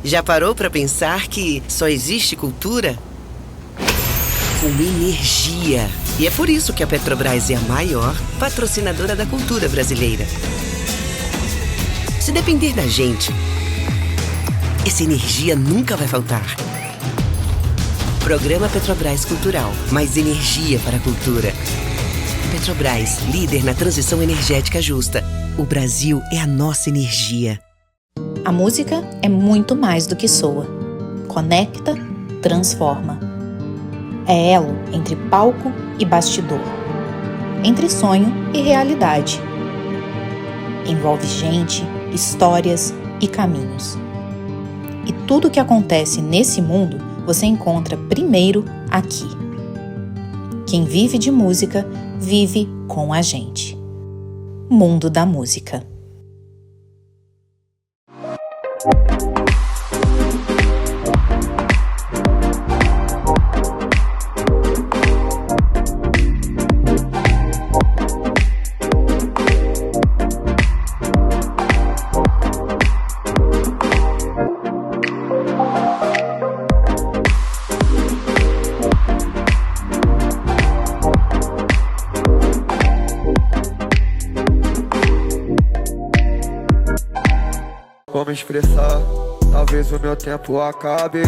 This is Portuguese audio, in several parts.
Já parou para pensar que só existe cultura com energia? E é por isso que a Petrobras é a maior patrocinadora da cultura brasileira. Se depender da gente, essa energia nunca vai faltar. Programa Petrobras Cultural. Mais energia para a cultura. Petrobras, líder na transição energética justa. O Brasil é a nossa energia. A música é muito mais do que soa. Conecta, transforma. É elo entre palco e bastidor. Entre sonho e realidade. Envolve gente, histórias e caminhos. E tudo o que acontece nesse mundo você encontra primeiro aqui. Quem vive de música, vive com a gente. Mundo da Música. Como expressar, talvez o meu tempo acabe.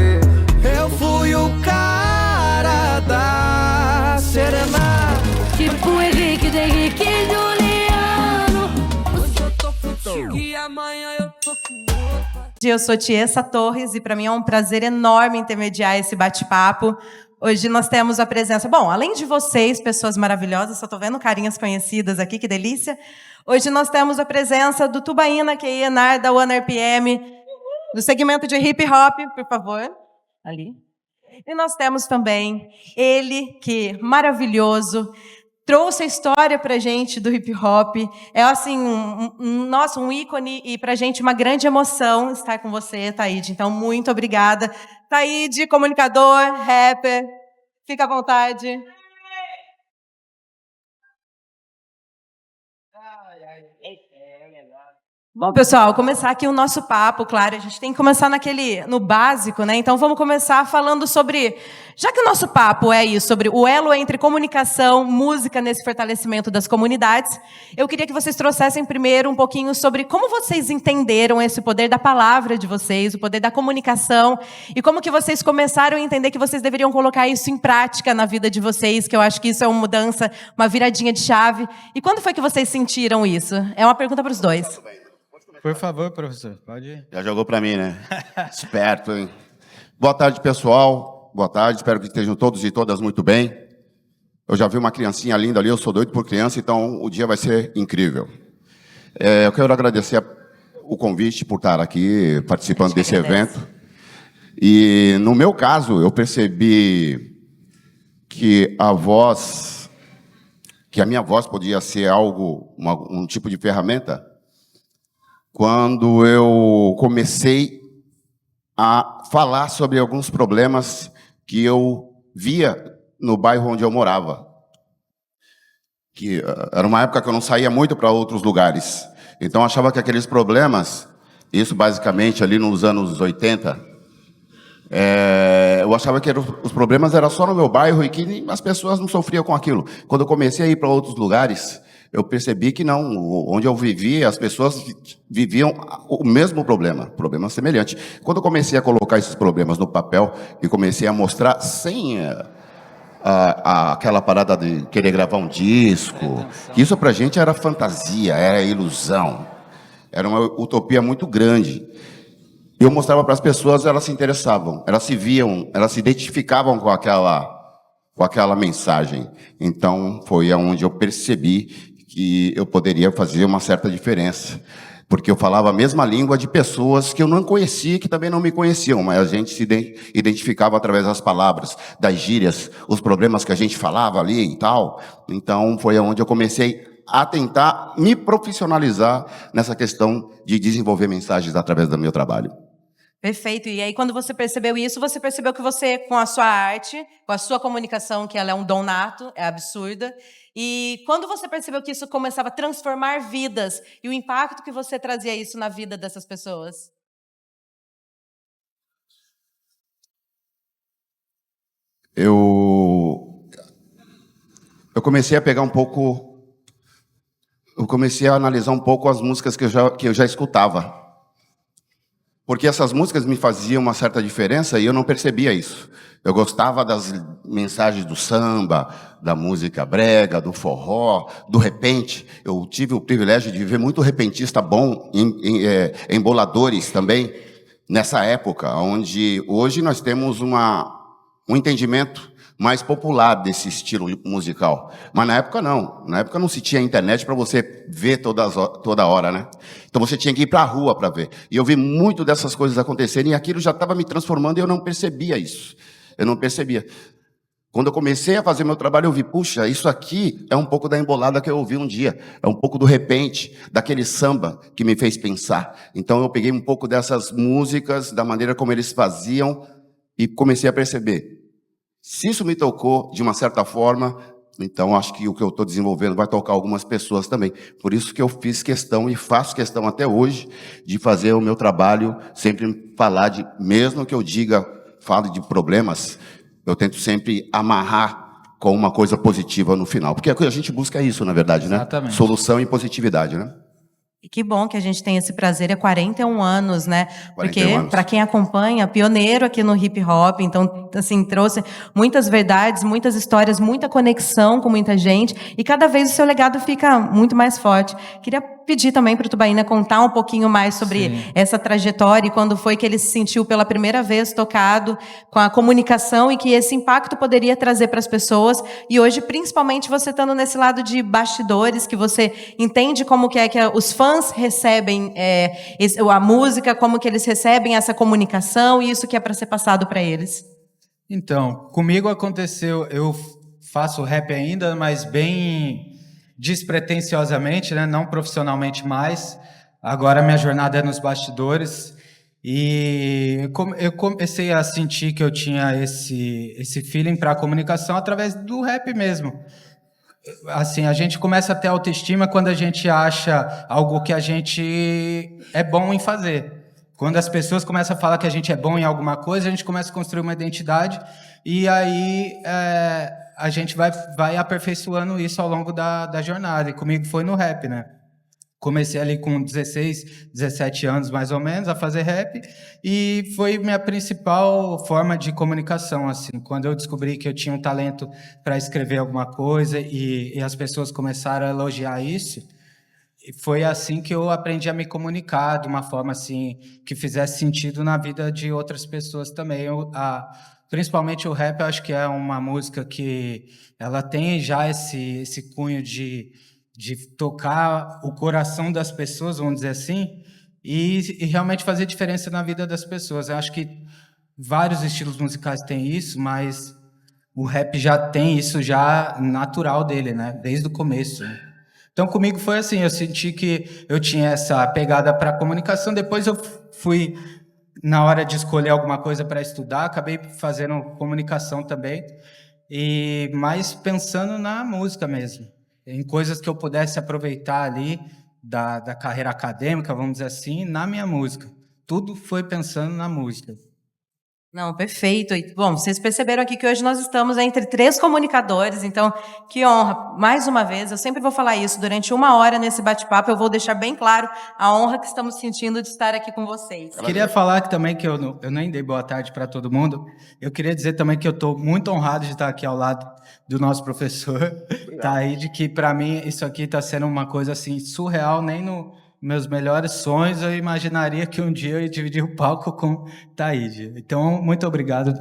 Eu fui o cara da serenata, tipo Henrique, de Henrique e Juliano. Hoje eu tô fudido e amanhã eu tô com outra. Eu sou Tiessa Torres e para mim é um prazer enorme intermediar esse bate-papo. Hoje nós temos a presença... Bom, além de vocês, pessoas maravilhosas, só estou vendo carinhas conhecidas aqui, que delícia. Hoje nós temos a presença do Tubaína Keyenar, da One RPM, do segmento de hip-hop, por favor. Ali. E nós temos também ele, que maravilhoso, trouxe a história para a gente do hip-hop. É, assim, nossa, um ícone e para a gente uma grande emoção estar com você, Taíde. Então, muito obrigada. Taíde, comunicador, rapper, fica à vontade. Bom, pessoal, começar aqui o nosso papo, claro, a gente tem que começar no básico, né? Então vamos começar falando sobre, já que o nosso papo é isso, sobre o elo entre comunicação, música nesse fortalecimento das comunidades, eu queria que vocês trouxessem primeiro um pouquinho sobre como vocês entenderam esse poder da palavra de vocês, o poder da comunicação, e como que vocês começaram a entender que vocês deveriam colocar isso em prática na vida de vocês, que eu acho que isso é uma mudança, uma viradinha de chave. E quando foi que vocês sentiram isso? É uma pergunta para os dois. Por favor, professor, pode ir. Já jogou para mim, né? Esperto, hein? Boa tarde, pessoal. Boa tarde, espero que estejam todos e todas muito bem. Eu já vi uma criancinha linda ali, eu sou doido por criança, então o dia vai ser incrível. Eu quero agradecer o convite por estar aqui participando desse evento. E, no meu caso, eu percebi que a minha voz podia ser algo, um tipo de ferramenta, quando eu comecei a falar sobre alguns problemas que eu via no bairro onde eu morava. Que era uma época que eu não saía muito para outros lugares. Então, eu achava que aqueles problemas, isso basicamente ali nos anos 80, eu achava que os problemas eram só no meu bairro e que as pessoas não sofriam com aquilo. Quando eu comecei a ir para outros lugares, eu percebi que não, onde eu vivia, as pessoas viviam o mesmo problema semelhante. Quando eu comecei a colocar esses problemas no papel e comecei a mostrar sem aquela parada de querer gravar um disco, que isso pra gente era fantasia, era ilusão, era uma utopia muito grande. Eu mostrava para as pessoas, elas se interessavam, elas se viam, elas se identificavam com aquela mensagem. Então, foi aonde eu percebi que eu poderia fazer uma certa diferença, porque eu falava a mesma língua de pessoas que eu não conhecia, que também não me conheciam, mas a gente se identificava através das palavras, das gírias, os problemas que a gente falava ali e tal. Então, foi aonde eu comecei a tentar me profissionalizar nessa questão de desenvolver mensagens através do meu trabalho. Perfeito. E aí, quando você percebeu isso, você percebeu que você, com a sua arte, com a sua comunicação, que ela é um dom nato, é absurda, e quando você percebeu que isso começava a transformar vidas, e o impacto que você trazia isso na vida dessas pessoas? eu comecei a pegar um pouco, eu comecei a analisar um pouco as músicas que eu já escutava. Porque essas músicas me faziam uma certa diferença e eu não percebia isso. Eu gostava das mensagens do samba, da música brega, do forró, do repente. Eu tive o privilégio de ver muito repentista bom, em boladores também, nessa época, onde hoje nós temos um entendimento mais popular desse estilo musical. Mas na época não. Na época não se tinha internet para você ver toda hora, né? Então você tinha que ir para a rua para ver. E eu vi muito dessas coisas acontecerem e aquilo já estava me transformando e eu não percebia isso. Eu não percebia. Quando eu comecei a fazer meu trabalho, eu vi, puxa, isso aqui é um pouco da embolada que eu ouvi um dia. É um pouco do repente, daquele samba que me fez pensar. Então eu peguei um pouco dessas músicas, da maneira como eles faziam e comecei a perceber. Se isso me tocou de uma certa forma, então acho que o que eu estou desenvolvendo vai tocar algumas pessoas também. Por isso que eu fiz questão e faço questão até hoje de fazer o meu trabalho, sempre falar de, mesmo que eu fale de problemas, eu tento sempre amarrar com uma coisa positiva no final. Porque a gente busca isso, na verdade, né? Exatamente. Solução e positividade, né? E que bom que a gente tem esse prazer há 41 anos, né? 41 Porque, anos. para quem acompanha, pioneiro aqui no hip hop, então, assim, trouxe muitas verdades, muitas histórias, muita conexão com muita gente, e cada vez o seu legado fica muito mais forte. Queria pedir também para o Tubaína contar um pouquinho mais sobre essa trajetória e quando foi que ele se sentiu pela primeira vez tocado com a comunicação e que esse impacto poderia trazer para as pessoas. E hoje, principalmente, você estando nesse lado de bastidores, que você entende como que os fãs recebem a música, como que eles recebem essa comunicação e isso que é para ser passado para eles. Então, comigo aconteceu, eu faço rap ainda, mas bem despretensiosamente, né? Não profissionalmente mais. Agora minha jornada é nos bastidores e eu comecei a sentir que eu tinha esse feeling para a comunicação através do rap mesmo. Assim, a gente começa a ter autoestima quando a gente acha algo que a gente é bom em fazer. Quando as pessoas começam a falar que a gente é bom em alguma coisa, a gente começa a construir uma identidade e aí a gente vai aperfeiçoando isso ao longo da jornada. E comigo foi no rap, né? Comecei ali com 16, 17 anos, mais ou menos, a fazer rap, e foi minha principal forma de comunicação, assim. Quando eu descobri que eu tinha um talento para escrever alguma coisa e as pessoas começaram a elogiar isso, foi assim que eu aprendi a me comunicar de uma forma assim que fizesse sentido na vida de outras pessoas também. Principalmente o rap, eu acho que é uma música que ela tem já esse cunho de tocar o coração das pessoas, vamos dizer assim, e realmente fazer diferença na vida das pessoas. Eu acho que vários estilos musicais têm isso, mas o rap já tem isso já natural dele, né? Desde o começo. Então, comigo foi assim, eu senti que eu tinha essa pegada para comunicação, depois eu fui, na hora de escolher alguma coisa para estudar, acabei fazendo comunicação também, mas pensando na música mesmo, em coisas que eu pudesse aproveitar ali da carreira acadêmica, vamos dizer assim, na minha música. Tudo foi pensando na música. Não, perfeito. E, bom, vocês perceberam aqui que hoje nós estamos entre 3 comunicadores, então, que honra. Mais uma vez, eu sempre vou falar isso, durante 1 hora nesse bate-papo, eu vou deixar bem claro a honra que estamos sentindo de estar aqui com vocês. Queria falar que também que eu nem dei boa tarde para todo mundo. Eu queria dizer também que eu estou muito honrado de estar aqui ao lado do nosso professor Taíde, que para mim isso aqui está sendo uma coisa assim surreal, nem no meus melhores sonhos eu imaginaria que um dia eu ia dividir o palco com Taíde. Então, muito obrigado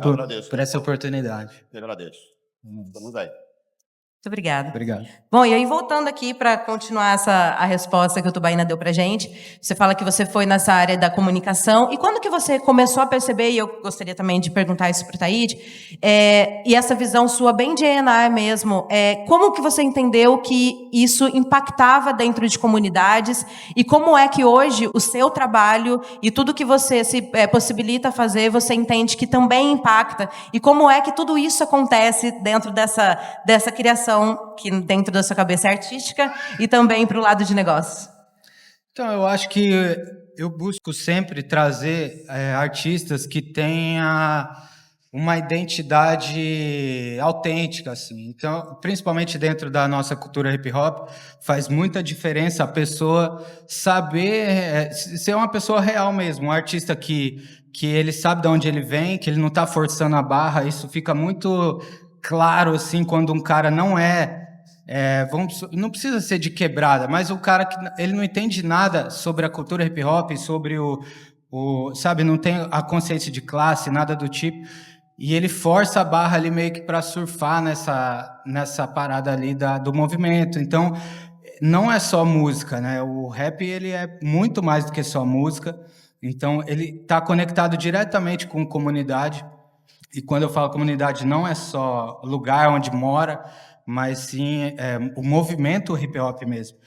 por essa oportunidade. Eu agradeço. Vamos aí. Muito obrigada. Obrigado. Bom, e aí voltando aqui para continuar a resposta que o Tubaína deu para a gente, você fala que você foi nessa área da comunicação, e quando que você começou a perceber, e eu gostaria também de perguntar isso para o Taíde, e essa visão sua bem de A&R mesmo, como que você entendeu que isso impactava dentro de comunidades, e como é que hoje o seu trabalho e tudo que você se possibilita fazer, você entende que também impacta, e como é que tudo isso acontece dentro dessa criação que dentro da sua cabeça é artística e também para o lado de negócios? Então, eu acho que eu busco sempre trazer artistas que tenha uma identidade autêntica, assim. Então, principalmente dentro da nossa cultura hip hop, faz muita diferença a pessoa saber ser uma pessoa real mesmo, um artista que ele sabe de onde ele vem, que ele não está forçando a barra. Isso fica muito claro, assim, quando um cara não não precisa ser de quebrada, mas o cara que ele não entende nada sobre a cultura hip hop, sobre sabe, não tem a consciência de classe, nada do tipo. E ele força a barra ali meio que para surfar nessa parada ali do movimento. Então, não é só música, né? O rap, ele é muito mais do que só música. Então, ele está conectado diretamente com comunidade. E quando eu falo comunidade, não é só lugar onde mora, mas sim o movimento hip hop mesmo.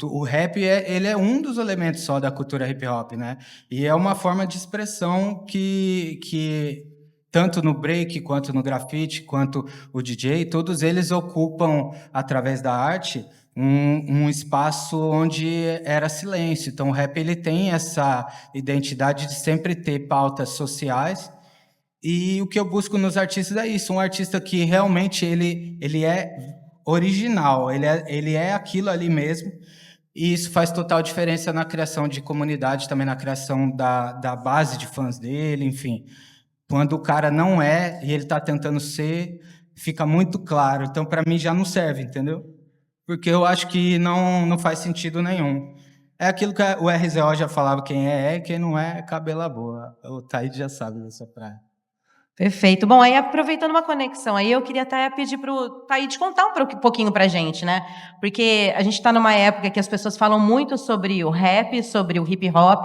O rap ele é um dos elementos só da cultura hip hop, né? E é uma forma de expressão que tanto no break, quanto no grafite, quanto o DJ, todos eles ocupam, através da arte, um espaço onde era silêncio. Então, o rap ele tem essa identidade de sempre ter pautas sociais, e o que eu busco nos artistas é isso, um artista que realmente ele é original, ele é aquilo ali mesmo, e isso faz total diferença na criação de comunidade, também na criação da base de fãs dele, enfim. Quando o cara não é e ele está tentando ser, fica muito claro. Então, para mim, já não serve, entendeu? Porque eu acho que não faz sentido nenhum. É aquilo que o RZO já falava, quem é, quem não é cabela boa. O Taíde já sabe dessa praia. Perfeito. Bom, aí aproveitando uma conexão aí, eu queria até pedir para o Taíde contar um pouquinho para a gente, né? Porque a gente está numa época que as pessoas falam muito sobre o rap, sobre o hip hop,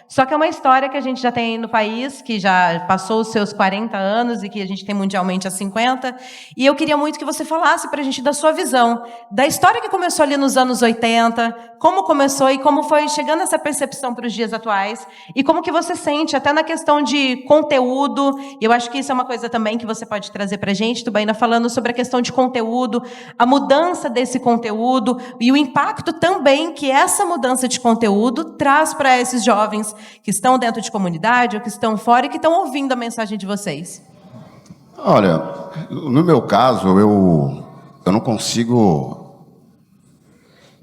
só que é uma história que a gente já tem no país, que já passou os seus 40 anos e que a gente tem mundialmente há 50, e eu queria muito que você falasse para a gente da sua visão, da história que começou ali nos anos 80, como começou e como foi chegando essa percepção para os dias atuais, e como que você sente até na questão de conteúdo. Eu acho que isso é uma coisa também que você pode trazer para a gente, Tubaína, falando sobre a questão de conteúdo, a mudança desse conteúdo e o impacto também que essa mudança de conteúdo traz para esses jovens que estão dentro de comunidade ou que estão fora e que estão ouvindo a mensagem de vocês. Olha, no meu caso, eu não consigo...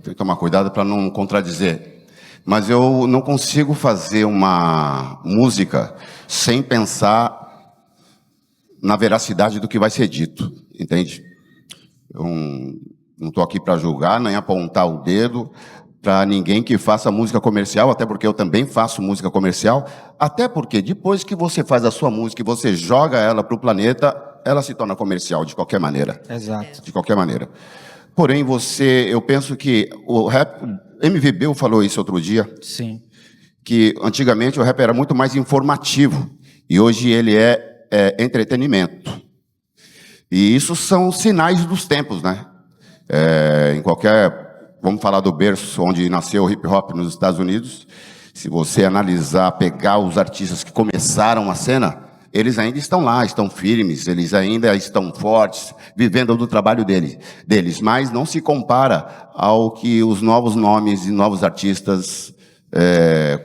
Tenho que tomar cuidado para não contradizer. Mas eu não consigo fazer uma música sem pensar na veracidade do que vai ser dito, entende? Eu não estou aqui para julgar, nem apontar o dedo para ninguém que faça música comercial, até porque eu também faço música comercial, até porque depois que você faz a sua música e você joga ela para o planeta, ela se torna comercial de qualquer maneira. Exato. De qualquer maneira. Porém, eu penso que o rap, MVB falou isso outro dia. Sim. Que antigamente o rap era muito mais informativo e hoje ele é entretenimento. E isso são sinais dos tempos, né? Vamos falar do berço onde nasceu o hip hop nos Estados Unidos. Se você analisar, pegar os artistas que começaram a cena, eles ainda estão lá, estão firmes, eles ainda estão fortes, vivendo do trabalho deles. Mas não se compara ao que os novos nomes e novos artistas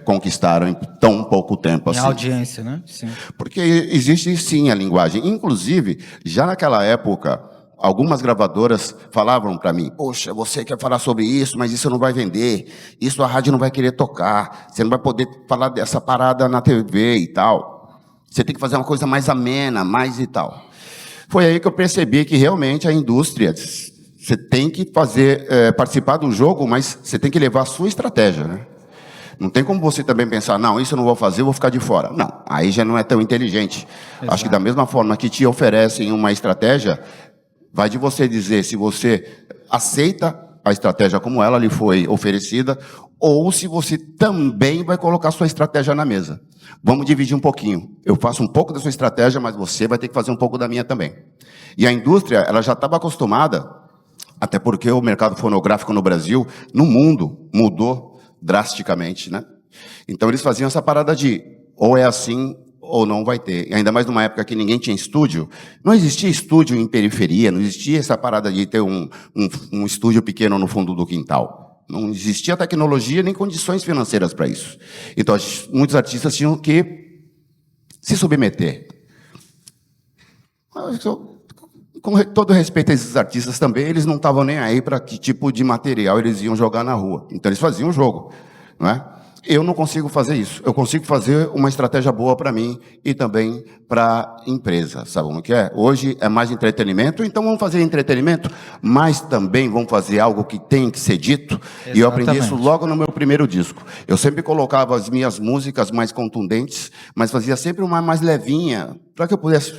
conquistaram em tão pouco tempo assim. Em audiência, né? Sim. Porque existe sim a linguagem. Inclusive, já naquela época, algumas gravadoras falavam para mim: poxa, você quer falar sobre isso, mas isso não vai vender, isso a rádio não vai querer tocar, você não vai poder falar dessa parada na TV e tal. Você tem que fazer uma coisa mais amena, mais e tal. Foi aí que eu percebi que realmente a indústria, você tem que participar do jogo, mas você tem que levar a sua estratégia, né? Não tem como você também pensar, não, isso eu não vou fazer, eu vou ficar de fora. Não, aí já não é tão inteligente. Exato. Acho que da mesma forma que te oferecem uma estratégia, vai de você dizer se você aceita a estratégia como ela lhe foi oferecida, ou se você também vai colocar sua estratégia na mesa. Vamos dividir um pouquinho. Eu faço um pouco da sua estratégia, mas você vai ter que fazer um pouco da minha também. E a indústria, ela já estava acostumada, até porque o mercado fonográfico no Brasil, no mundo, mudou drasticamente, né? Então eles faziam essa parada de ou é assim ou não vai ter. E ainda mais numa época que ninguém tinha estúdio. Não existia estúdio em periferia, não existia essa parada de ter um estúdio pequeno no fundo do quintal. Não existia tecnologia nem condições financeiras para isso. Então muitos artistas tinham que se submeter. Com todo respeito a esses artistas também, eles não estavam nem aí para que tipo de material eles iam jogar na rua. Então eles faziam o jogo, não é? Eu não consigo fazer isso. Eu consigo fazer uma estratégia boa para mim e também para a empresa. Sabe como que é? Hoje é mais entretenimento, então vamos fazer entretenimento, mas também vamos fazer algo que tem que ser dito. Exatamente. E eu aprendi isso logo no meu primeiro disco. Eu sempre colocava as minhas músicas mais contundentes, mas fazia sempre uma mais levinha, para que eu pudesse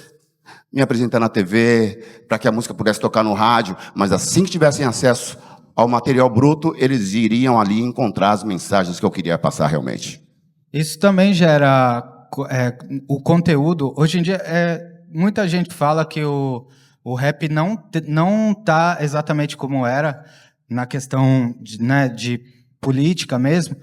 me apresentar na TV, para que a música pudesse tocar no rádio, mas assim que tivessem acesso ao material bruto, eles iriam ali encontrar as mensagens que eu queria passar realmente. Isso também gera o conteúdo. Hoje em dia, muita gente fala que o rap não está exatamente como era, na questão de política mesmo,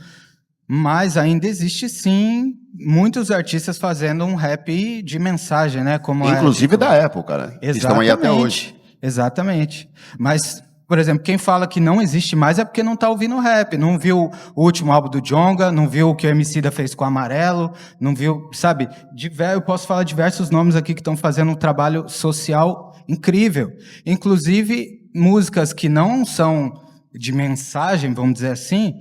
mas ainda existe, sim, muitos artistas fazendo um rap de mensagem, né? Como inclusive da época, né? Exatamente, estão aí até hoje. Exatamente. Mas, por exemplo, quem fala que não existe mais é porque não está ouvindo rap, não viu o último álbum do Djonga, não viu o que o Emicida fez com o Amarelo, não viu, sabe? Eu posso falar diversos nomes aqui que estão fazendo um trabalho social incrível. Inclusive, músicas que não são de mensagem, vamos dizer assim,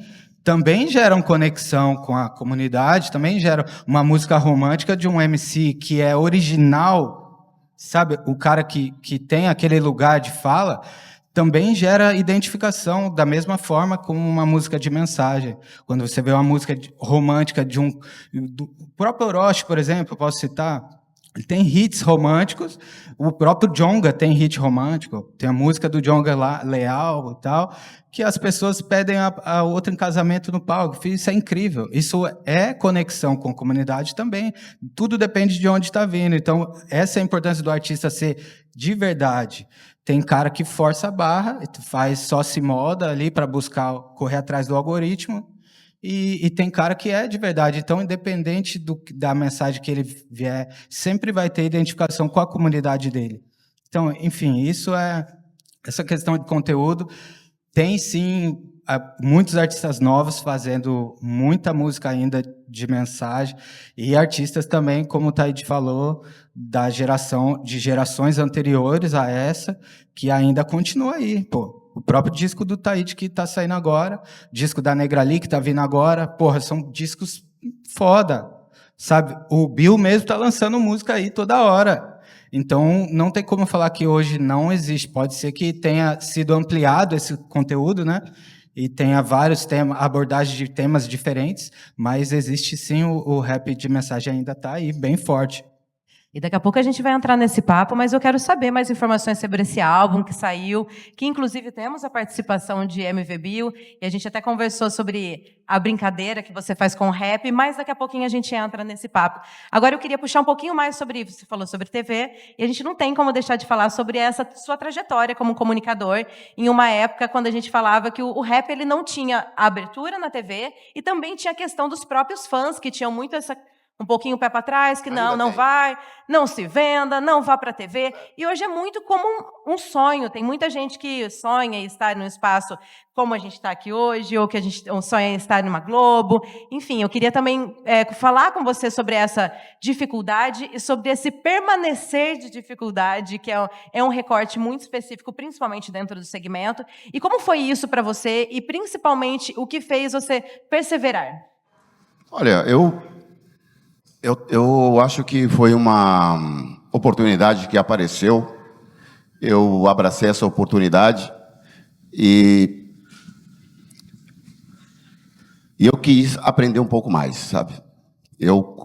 também geram conexão com a comunidade, também geram uma música romântica de um MC que é original, sabe? O cara que tem aquele lugar de fala, também gera identificação da mesma forma como uma música de mensagem. Quando você vê uma música romântica do próprio Orochi, por exemplo, eu posso citar, ele tem hits românticos, o próprio Djonga tem hit romântico, tem a música do Djonga lá, Leal e tal, que as pessoas pedem a outra em casamento no palco. Isso é incrível. Isso é conexão com a comunidade também. Tudo depende de onde está vindo. Então, essa é a importância do artista ser de verdade. Tem cara que força a barra, faz só se moda ali para correr atrás do algoritmo, e tem cara que é de verdade. Então, independente da mensagem que ele vier, sempre vai ter identificação com a comunidade dele. Então, enfim, essa questão de conteúdo. Tem, sim, muitos artistas novos fazendo muita música ainda de mensagem, e artistas também, como o Taíde falou, de gerações anteriores a essa, que ainda continua aí, pô. O próprio disco do Taíde que está saindo agora, disco da Negrali que está vindo agora, porra, são discos foda, sabe? O Bill mesmo está lançando música aí toda hora. Então, não tem como falar que hoje não existe. Pode ser que tenha sido ampliado esse conteúdo, né? E tenha vários abordagens de temas diferentes, mas existe sim o rap de mensagem ainda está aí, bem forte. E daqui a pouco a gente vai entrar nesse papo, mas eu quero saber mais informações sobre esse álbum que saiu, que inclusive temos a participação de MV Bill, e a gente até conversou sobre a brincadeira que você faz com o rap, mas daqui a pouquinho a gente entra nesse papo. Agora eu queria puxar um pouquinho mais sobre, você falou sobre TV, e a gente não tem como deixar de falar sobre essa sua trajetória como comunicador, em uma época quando a gente falava que o rap ele não tinha abertura na TV, e também tinha a questão dos próprios fãs, que tinham muito um pouquinho o pé para trás, que não vai, não se venda, não vá para a TV. E hoje é muito como um sonho. Tem muita gente que sonha em estar num espaço como a gente está aqui hoje, ou que a gente sonha em estar numa Globo. Enfim, eu queria também falar com você sobre essa dificuldade e sobre esse permanecer de dificuldade, que é um recorte muito específico, principalmente dentro do segmento. E como foi isso para você? E, principalmente, o que fez você perseverar? Olha, eu acho que foi uma oportunidade que apareceu, eu abracei essa oportunidade e eu quis aprender um pouco mais, sabe?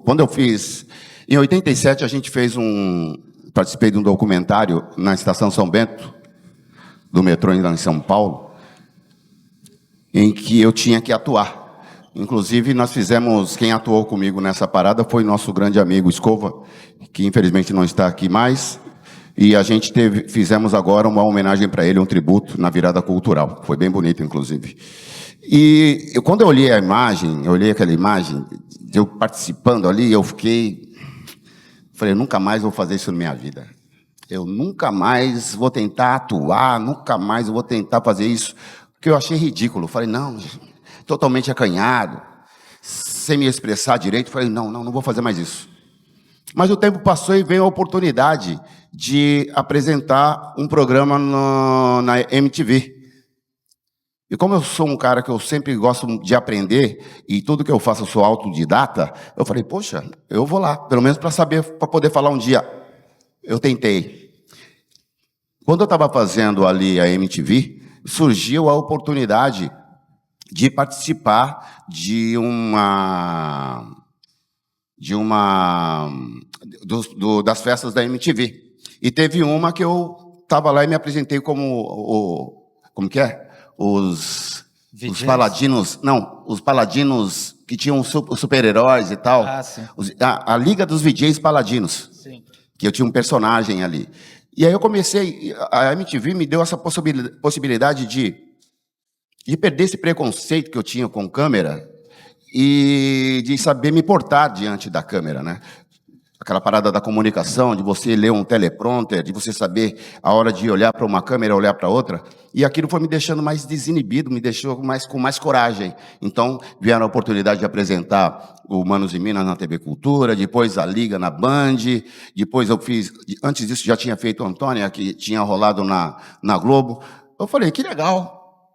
Quando eu fiz... Em 87, a gente participei de um documentário na Estação São Bento, do metrô em São Paulo, em que eu tinha que atuar. Inclusive, quem atuou comigo nessa parada foi nosso grande amigo Escova, que infelizmente não está aqui mais, e a gente fizemos agora uma homenagem para ele, um tributo na virada cultural. Foi bem bonito, inclusive. E quando eu olhei aquela imagem, eu participando ali, falei, nunca mais vou fazer isso na minha vida. Eu nunca mais vou tentar atuar, nunca mais vou tentar fazer isso, porque eu achei ridículo. Falei, não... Totalmente acanhado, sem me expressar direito, falei, não vou fazer mais isso. Mas o tempo passou e veio a oportunidade de apresentar um programa na MTV. E como eu sou um cara que eu sempre gosto de aprender, e tudo que eu faço eu sou autodidata, eu falei, poxa, eu vou lá, pelo menos para saber, para poder falar um dia. Eu tentei. Quando eu estava fazendo ali a MTV, surgiu a oportunidade de participar das festas da MTV. E teve uma que eu estava lá e me apresentei como que é? Os paladinos, não, os paladinos que tinham os super-heróis e tal. Ah, sim. A Liga dos VJs Paladinos. Sim. Que eu tinha um personagem ali. E aí eu comecei, a MTV me deu essa possibilidade de perder esse preconceito que eu tinha com câmera e de saber me portar diante da câmera, né? Aquela parada da comunicação, de você ler um teleprompter, de você saber a hora de olhar para uma câmera, olhar para outra. E aquilo foi me deixando mais desinibido, me deixou com mais coragem. Então, vieram a oportunidade de apresentar o Manos e Minas na TV Cultura, depois a Liga na Band, depois eu fiz... Antes disso, já tinha feito a Antônia, que tinha rolado na Globo. Eu falei, que legal,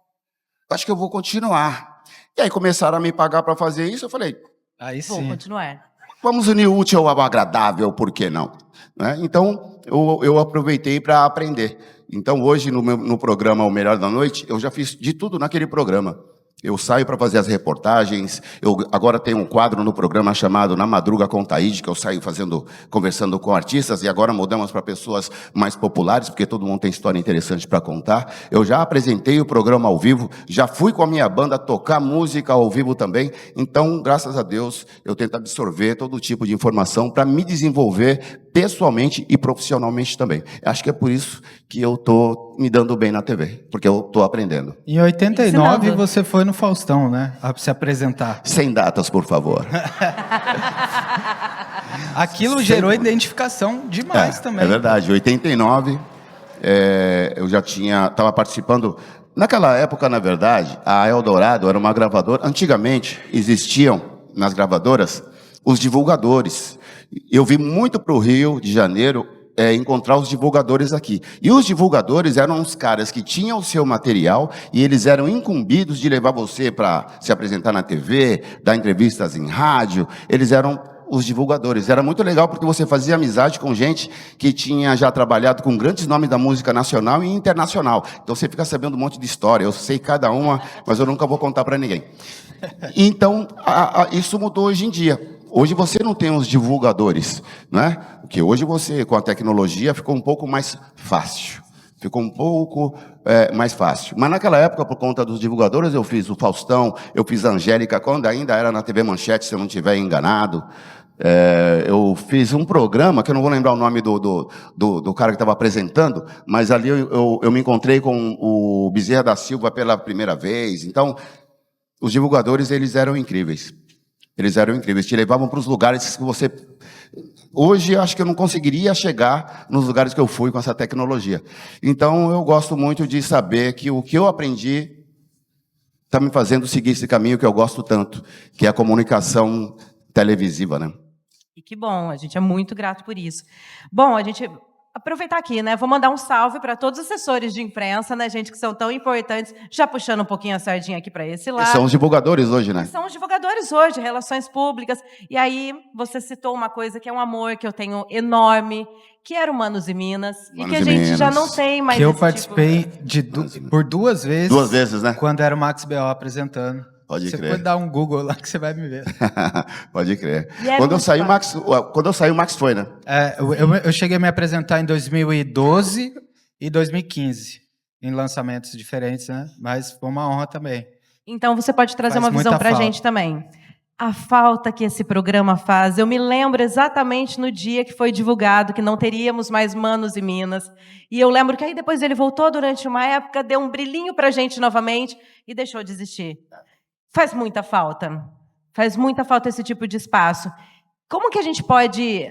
acho que eu vou continuar. E aí começaram a me pagar para fazer isso, eu falei... Aí sim. Vou continuar. Vamos unir o útil ao agradável, por que não? Né? Então, eu aproveitei para aprender. Então, hoje, no programa O Melhor da Noite, eu já fiz de tudo naquele programa. Eu saio para fazer as reportagens, eu agora tenho um quadro no programa chamado Na Madruga com Taíde, que eu saio conversando com artistas, e agora mudamos para pessoas mais populares, porque todo mundo tem história interessante para contar. Eu já apresentei o programa ao vivo, já fui com a minha banda tocar música ao vivo também, então, graças a Deus, eu tento absorver todo tipo de informação para me desenvolver pessoalmente e profissionalmente também. Acho que é por isso que eu estou me dando bem na TV, porque eu estou aprendendo. Em 89, Ensinando. você foi no Faustão, né? A se apresentar. Sem datas, por favor. Aquilo gerou identificação demais também. É verdade. Em 89, eu já estava participando. Naquela época, na verdade, a Eldorado era uma gravadora. Antigamente, existiam nas gravadoras os divulgadores. Eu vim muito para o Rio de Janeiro encontrar os divulgadores aqui. E os divulgadores eram os caras que tinham o seu material e eles eram incumbidos de levar você para se apresentar na TV, dar entrevistas em rádio. Eles eram os divulgadores. Era muito legal porque você fazia amizade com gente que tinha já trabalhado com grandes nomes da música nacional e internacional. Então você fica sabendo um monte de história. Eu sei cada uma, mas eu nunca vou contar para ninguém. Então, isso mudou hoje em dia. Hoje você não tem os divulgadores, né? Porque hoje você, com a tecnologia, ficou um pouco mais fácil. Ficou um pouco mais fácil. Mas naquela época, por conta dos divulgadores, eu fiz o Faustão, eu fiz a Angélica, quando ainda era na TV Manchete, se eu não estiver enganado. Eu fiz um programa, que eu não vou lembrar o nome do cara que estava apresentando, mas ali eu me encontrei com o Bezerra da Silva pela primeira vez. Então, os divulgadores, eles eram incríveis. Eles eram incríveis, te levavam para os lugares que você... Hoje, acho que eu não conseguiria chegar nos lugares que eu fui com essa tecnologia. Então, eu gosto muito de saber que o que eu aprendi está me fazendo seguir esse caminho que eu gosto tanto, que é a comunicação televisiva, né? E que bom, a gente é muito grato por isso. Bom, a gente... Aproveitar aqui, né? Vou mandar um salve para todos os assessores de imprensa, né, gente, que são tão importantes. Já puxando um pouquinho a sardinha aqui para esse lado. São os divulgadores hoje, né? São os divulgadores hoje, relações públicas. E aí, você citou uma coisa que é um amor que eu tenho enorme, que era o Manos e Minas, e que a gente já não tem mais. Que eu esse participei por 2 vezes. 2 vezes, né? Quando era o Max B.O. apresentando. Pode Você crer. pode dar um Google lá que você vai me ver. Pode crer. Quando eu saí, o Max foi, né? Eu cheguei a me apresentar em 2012 e 2015, em lançamentos diferentes, né? Mas foi uma honra também. Então, você pode trazer Faz uma visão muita para a falta. gente também. A falta que esse programa faz. Eu me lembro exatamente no dia que foi divulgado que não teríamos mais Manos e Minas. E eu lembro que aí depois ele voltou durante uma época, deu um brilhinho para a gente novamente e deixou de existir. Faz muita falta. Faz muita falta esse tipo de espaço. Como que a gente pode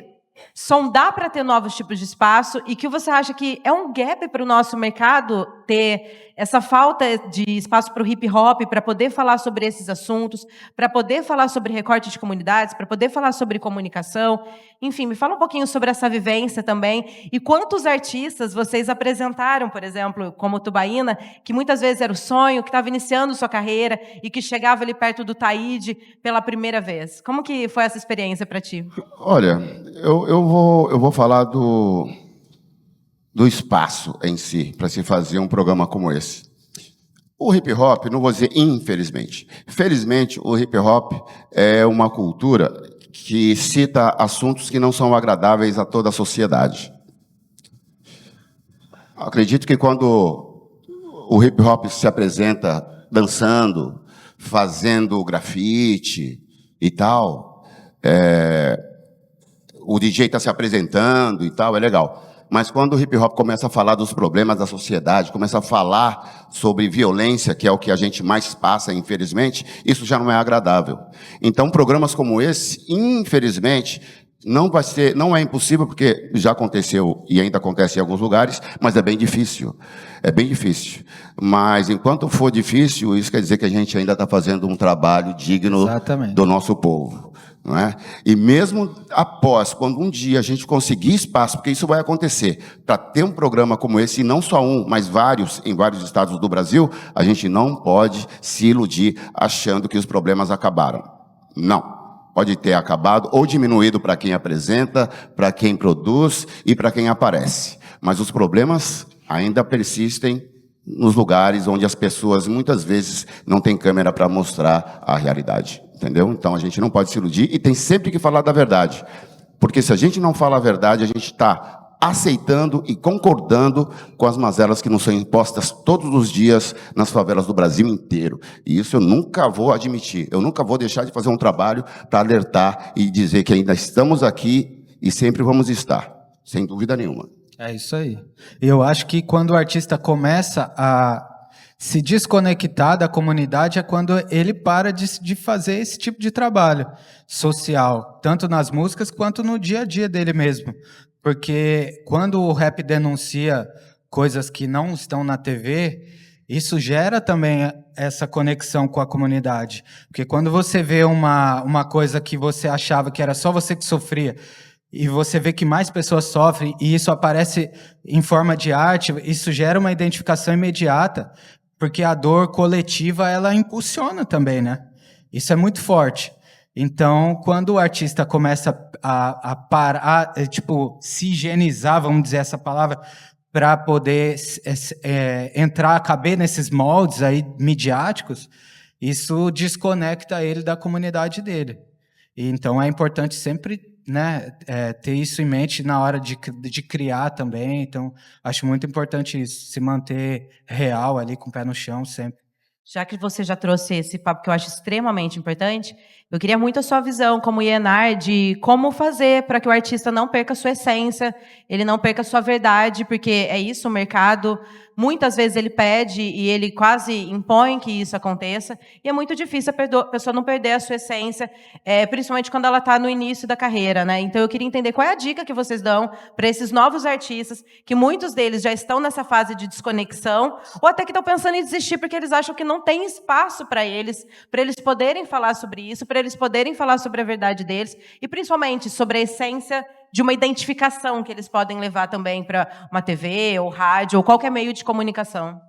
sondar para ter novos tipos de espaço e que você acha que é um gap para o nosso mercado ter essa falta de espaço para o hip hop, para poder falar sobre esses assuntos, para poder falar sobre recorte de comunidades, para poder falar sobre comunicação. Enfim, me fala um pouquinho sobre essa vivência também. E quantos artistas vocês apresentaram, por exemplo, como Tubaína, que muitas vezes era o sonho, que estava iniciando sua carreira e que chegava ali perto do Taíde pela primeira vez. Como que foi essa experiência para ti? Olha, eu vou falar do espaço em si, para se fazer um programa como esse. O hip hop, não vou dizer infelizmente. Felizmente, o hip hop é uma cultura que cita assuntos que não são agradáveis a toda a sociedade. Acredito que quando o hip hop se apresenta dançando, fazendo grafite e tal, o DJ está se apresentando e tal, é legal. Mas quando o hip-hop começa a falar dos problemas da sociedade, começa a falar sobre violência, que é o que a gente mais passa, infelizmente, isso já não é agradável. Então, programas como esse, infelizmente, não é impossível, porque já aconteceu e ainda acontece em alguns lugares, mas é bem difícil. É bem difícil. Mas, enquanto for difícil, isso quer dizer que a gente ainda está fazendo um trabalho digno do nosso povo. Não é? E mesmo após, quando um dia a gente conseguir espaço, porque isso vai acontecer, para ter um programa como esse, e não só um, mas vários, em vários estados do Brasil, a gente não pode se iludir achando que os problemas acabaram. Não. Pode ter acabado ou diminuído para quem apresenta, para quem produz e para quem aparece. Mas os problemas ainda persistem nos lugares onde as pessoas muitas vezes não têm câmera para mostrar a realidade. Entendeu? Então a gente não pode se iludir e tem sempre que falar da verdade. Porque se a gente não fala a verdade, a gente está aceitando e concordando com as mazelas que nos são impostas todos os dias nas favelas do Brasil inteiro. E isso eu nunca vou admitir. Eu nunca vou deixar de fazer um trabalho para alertar e dizer que ainda estamos aqui e sempre vamos estar. Sem dúvida nenhuma. É isso aí. Eu acho que quando o artista começa a se desconectar da comunidade é quando ele para de fazer esse tipo de trabalho social, tanto nas músicas quanto no dia a dia dele mesmo. Porque quando o rap denuncia coisas que não estão na TV, isso gera também essa conexão com a comunidade. Porque quando você vê uma coisa que você achava que era só você que sofria, e você vê que mais pessoas sofrem, e isso aparece em forma de arte, isso gera uma identificação imediata, porque a dor coletiva, ela impulsiona também, né? Isso é muito forte. Então, quando o artista começa a parar, se higienizar, vamos dizer essa palavra, para poder caber nesses moldes aí midiáticos, isso desconecta ele da comunidade dele. E, então, é importante sempre, né, ter isso em mente na hora de criar também. Então, acho muito importante isso, se manter real ali, com o pé no chão sempre. Já que você já trouxe esse papo que eu acho extremamente importante, eu queria muito a sua visão como IENAR de como fazer para que o artista não perca a sua essência, ele não perca a sua verdade, porque é isso, o mercado, muitas vezes ele pede e ele quase impõe que isso aconteça, e é muito difícil a pessoa não perder a sua essência, principalmente quando ela está no início da carreira, né? Então eu queria entender qual é a dica que vocês dão para esses novos artistas, que muitos deles já estão nessa fase de desconexão, ou até que estão pensando em desistir porque eles acham que não tem espaço para eles poderem falar sobre isso, para eles poderem falar sobre a verdade deles, e principalmente sobre a essência de uma identificação que eles podem levar também para uma TV, ou rádio, ou qualquer meio de comunicação.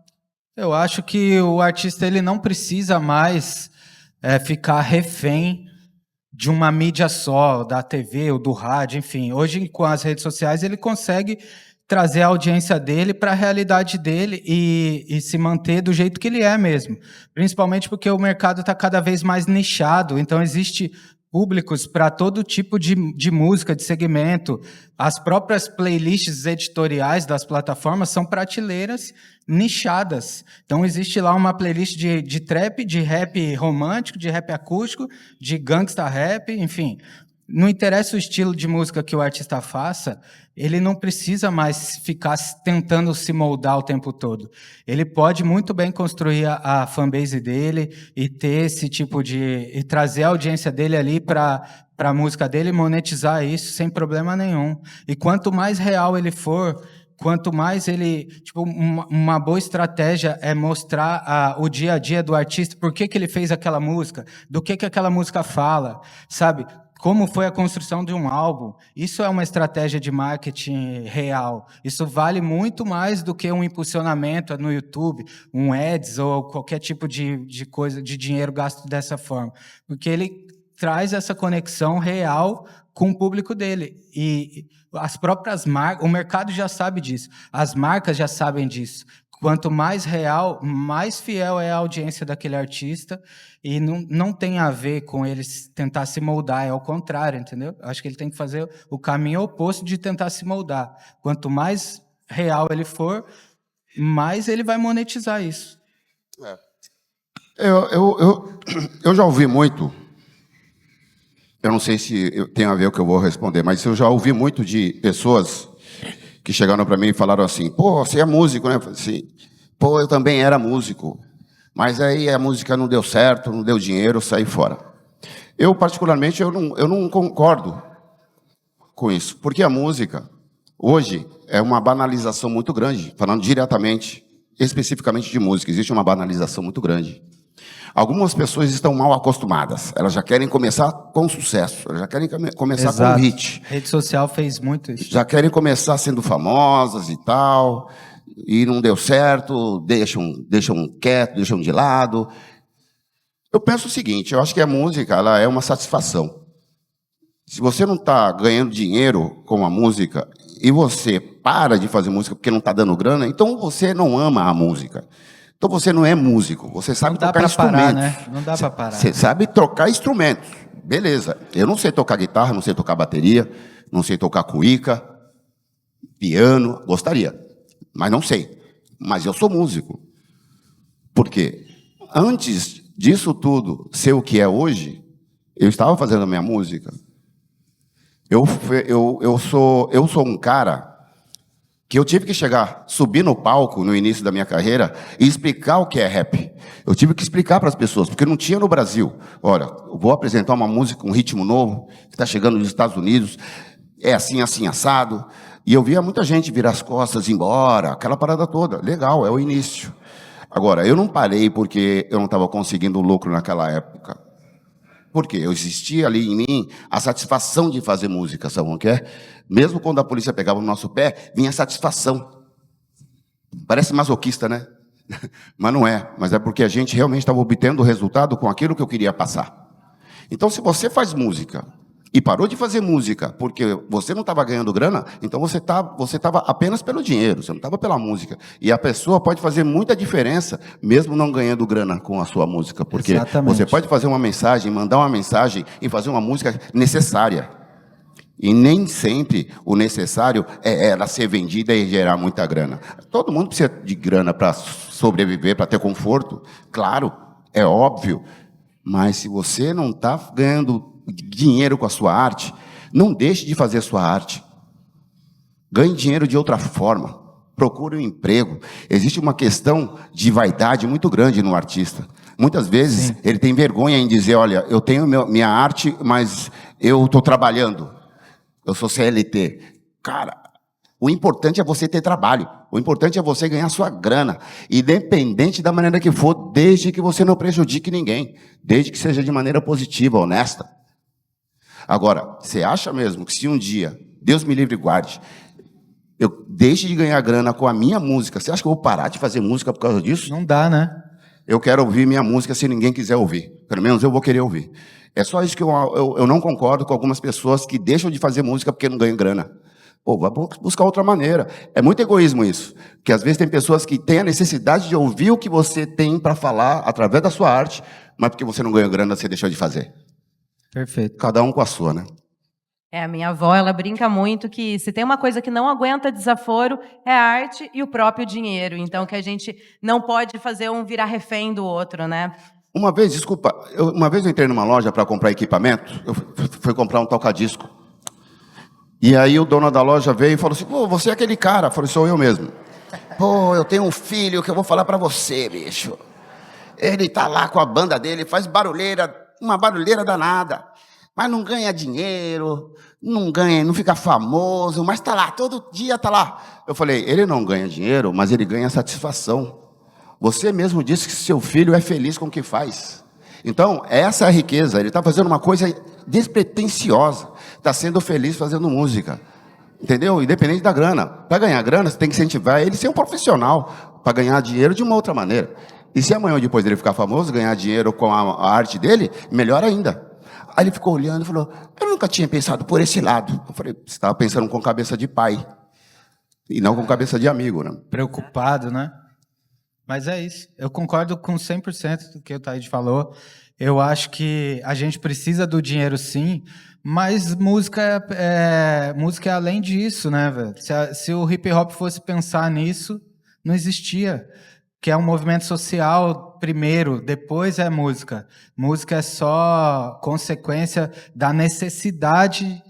Eu acho que o artista ele não precisa mais ficar refém de uma mídia só, da TV ou do rádio, enfim. Hoje, com as redes sociais, ele consegue trazer a audiência dele para a realidade dele e se manter do jeito que ele é mesmo. Principalmente porque o mercado está cada vez mais nichado, então existe públicos para todo tipo de música, de segmento. As próprias playlists editoriais das plataformas são prateleiras nichadas. Então existe lá uma playlist de trap, de rap romântico, de rap acústico, de gangsta rap, enfim. Não interessa o estilo de música que o artista faça, ele não precisa mais ficar tentando se moldar o tempo todo. Ele pode muito bem construir a fanbase dele e ter esse tipo e trazer a audiência dele ali para a música dele e monetizar isso sem problema nenhum. E quanto mais real ele for quanto mais ele... Tipo, uma boa estratégia é mostrar o dia a dia do artista, por que ele fez aquela música, do que aquela música fala, sabe? Como foi a construção de um álbum. Isso é uma estratégia de marketing real. Isso vale muito mais do que um impulsionamento no YouTube, um ads ou qualquer tipo de coisa, de dinheiro gasto dessa forma. Porque ele traz essa conexão real com o público dele. E as próprias marcas, o mercado já sabe disso, as marcas já sabem disso. Quanto mais real, mais fiel é a audiência daquele artista, e não tem a ver com ele tentar se moldar, é ao contrário, entendeu? Acho que ele tem que fazer o caminho oposto de tentar se moldar. Quanto mais real ele for, mais ele vai monetizar isso. Eu já ouvi muito, eu não sei se tem a ver com o que eu vou responder, mas eu já ouvi muito de pessoas que chegaram para mim e falaram assim, pô, você é músico, né? Eu falei assim, pô, eu também era músico, mas aí a música não deu certo, não deu dinheiro, eu saí fora. Eu, particularmente, eu não concordo com isso, porque a música, hoje, é uma banalização muito grande, falando diretamente, especificamente de música, existe uma banalização muito grande. Algumas pessoas estão mal acostumadas. Elas já querem começar com sucesso. Elas já querem começar com hit. A rede social fez muito isso. Já querem começar sendo famosas e tal. E não deu certo, deixam quieto, deixam de lado. Eu penso o seguinte, eu acho que a música ela é uma satisfação. Se você não está ganhando dinheiro com a música e você para de fazer música porque não está dando grana, então você não ama a música. Então você não é músico, você sabe tocar instrumentos. Né? Não dá para parar. Você sabe tocar instrumentos, beleza. Eu não sei tocar guitarra, não sei tocar bateria, não sei tocar cuíca, piano, gostaria, mas não sei. Mas eu sou músico. Por quê? Antes disso tudo ser o que é hoje, eu estava fazendo a minha música. Eu sou um cara que eu tive que subir no palco no início da minha carreira e explicar o que é rap. Eu tive que explicar para as pessoas, porque não tinha no Brasil. Olha, eu vou apresentar uma música, um ritmo novo, que está chegando nos Estados Unidos, é assim, assim, assado. E eu via muita gente virar as costas, ir embora, aquela parada toda. Legal, é o início. Agora, eu não parei porque eu não estava conseguindo lucro naquela época. Por quê? Eu existia ali em mim a satisfação de fazer música, sabe o que é? Mesmo quando a polícia pegava no nosso pé, vinha a satisfação. Parece masoquista, né? Mas não é. Mas é porque a gente realmente estava obtendo o resultado com aquilo que eu queria passar. Então, se você faz música e parou de fazer música porque você não estava ganhando grana, então você estava apenas pelo dinheiro, você não estava pela música. E a pessoa pode fazer muita diferença, mesmo não ganhando grana com a sua música. Porque você pode fazer uma mensagem, mandar uma mensagem e fazer uma música necessária. E nem sempre o necessário é ela ser vendida e gerar muita grana. Todo mundo precisa de grana para sobreviver, para ter conforto. Claro, é óbvio. Mas se você não está ganhando dinheiro com a sua arte, não deixe de fazer a sua arte. Ganhe dinheiro de outra forma. Procure um emprego. Existe uma questão de vaidade muito grande no artista. Muitas vezes ele tem vergonha em dizer, olha, eu tenho minha arte, mas eu estou trabalhando. Eu sou CLT. Cara, o importante é você ter trabalho. O importante é você ganhar sua grana. Independente da maneira que for, desde que você não prejudique ninguém. Desde que seja de maneira positiva, honesta. Agora, você acha mesmo que se um dia, Deus me livre e guarde, eu deixe de ganhar grana com a minha música, você acha que eu vou parar de fazer música por causa disso? Não dá, né? Eu quero ouvir minha música se ninguém quiser ouvir. Pelo menos eu vou querer ouvir. É só isso que eu não concordo com algumas pessoas que deixam de fazer música porque não ganham grana. Pô, vai buscar outra maneira. É muito egoísmo isso. Porque às vezes tem pessoas que têm a necessidade de ouvir o que você tem para falar através da sua arte, mas porque você não ganhou grana, você deixou de fazer. Perfeito. Cada um com a sua, né? A minha avó, ela brinca muito que se tem uma coisa que não aguenta desaforo, é a arte e o próprio dinheiro. Então, que a gente não pode fazer um virar refém do outro, né? Uma vez eu entrei numa loja para comprar equipamento, eu fui comprar um toca-disco. E aí o dono da loja veio e falou assim, pô, você é aquele cara. Eu falei, sou eu mesmo. Pô, eu tenho um filho que eu vou falar para você, bicho. Ele tá lá com a banda dele, faz barulheira, uma barulheira danada. mas não ganha dinheiro, não ganha, não fica famoso, mas está lá, todo dia está lá. Eu falei, ele não ganha dinheiro, mas ele ganha satisfação. Você mesmo disse que seu filho é feliz com o que faz. Então, essa é a riqueza. Ele está fazendo uma coisa despretensiosa. Está sendo feliz fazendo música. Entendeu? Independente da grana. Para ganhar grana, você tem que incentivar ele a ser um profissional. Para ganhar dinheiro de uma outra maneira. E se amanhã ou depois ele ficar famoso, ganhar dinheiro com a arte dele, melhor ainda. Aí ele ficou olhando e falou, eu nunca tinha pensado por esse lado. Eu falei, você estava pensando com cabeça de pai. E não com cabeça de amigo, né? Preocupado, né? Mas é isso. Eu concordo com 100% do que o Taíde falou. Eu acho que a gente precisa do dinheiro, sim, mas música é além disso, né, velho? Se o hip hop fosse pensar nisso, não existia. Que é um movimento social primeiro, depois é música. Música é só consequência da necessidade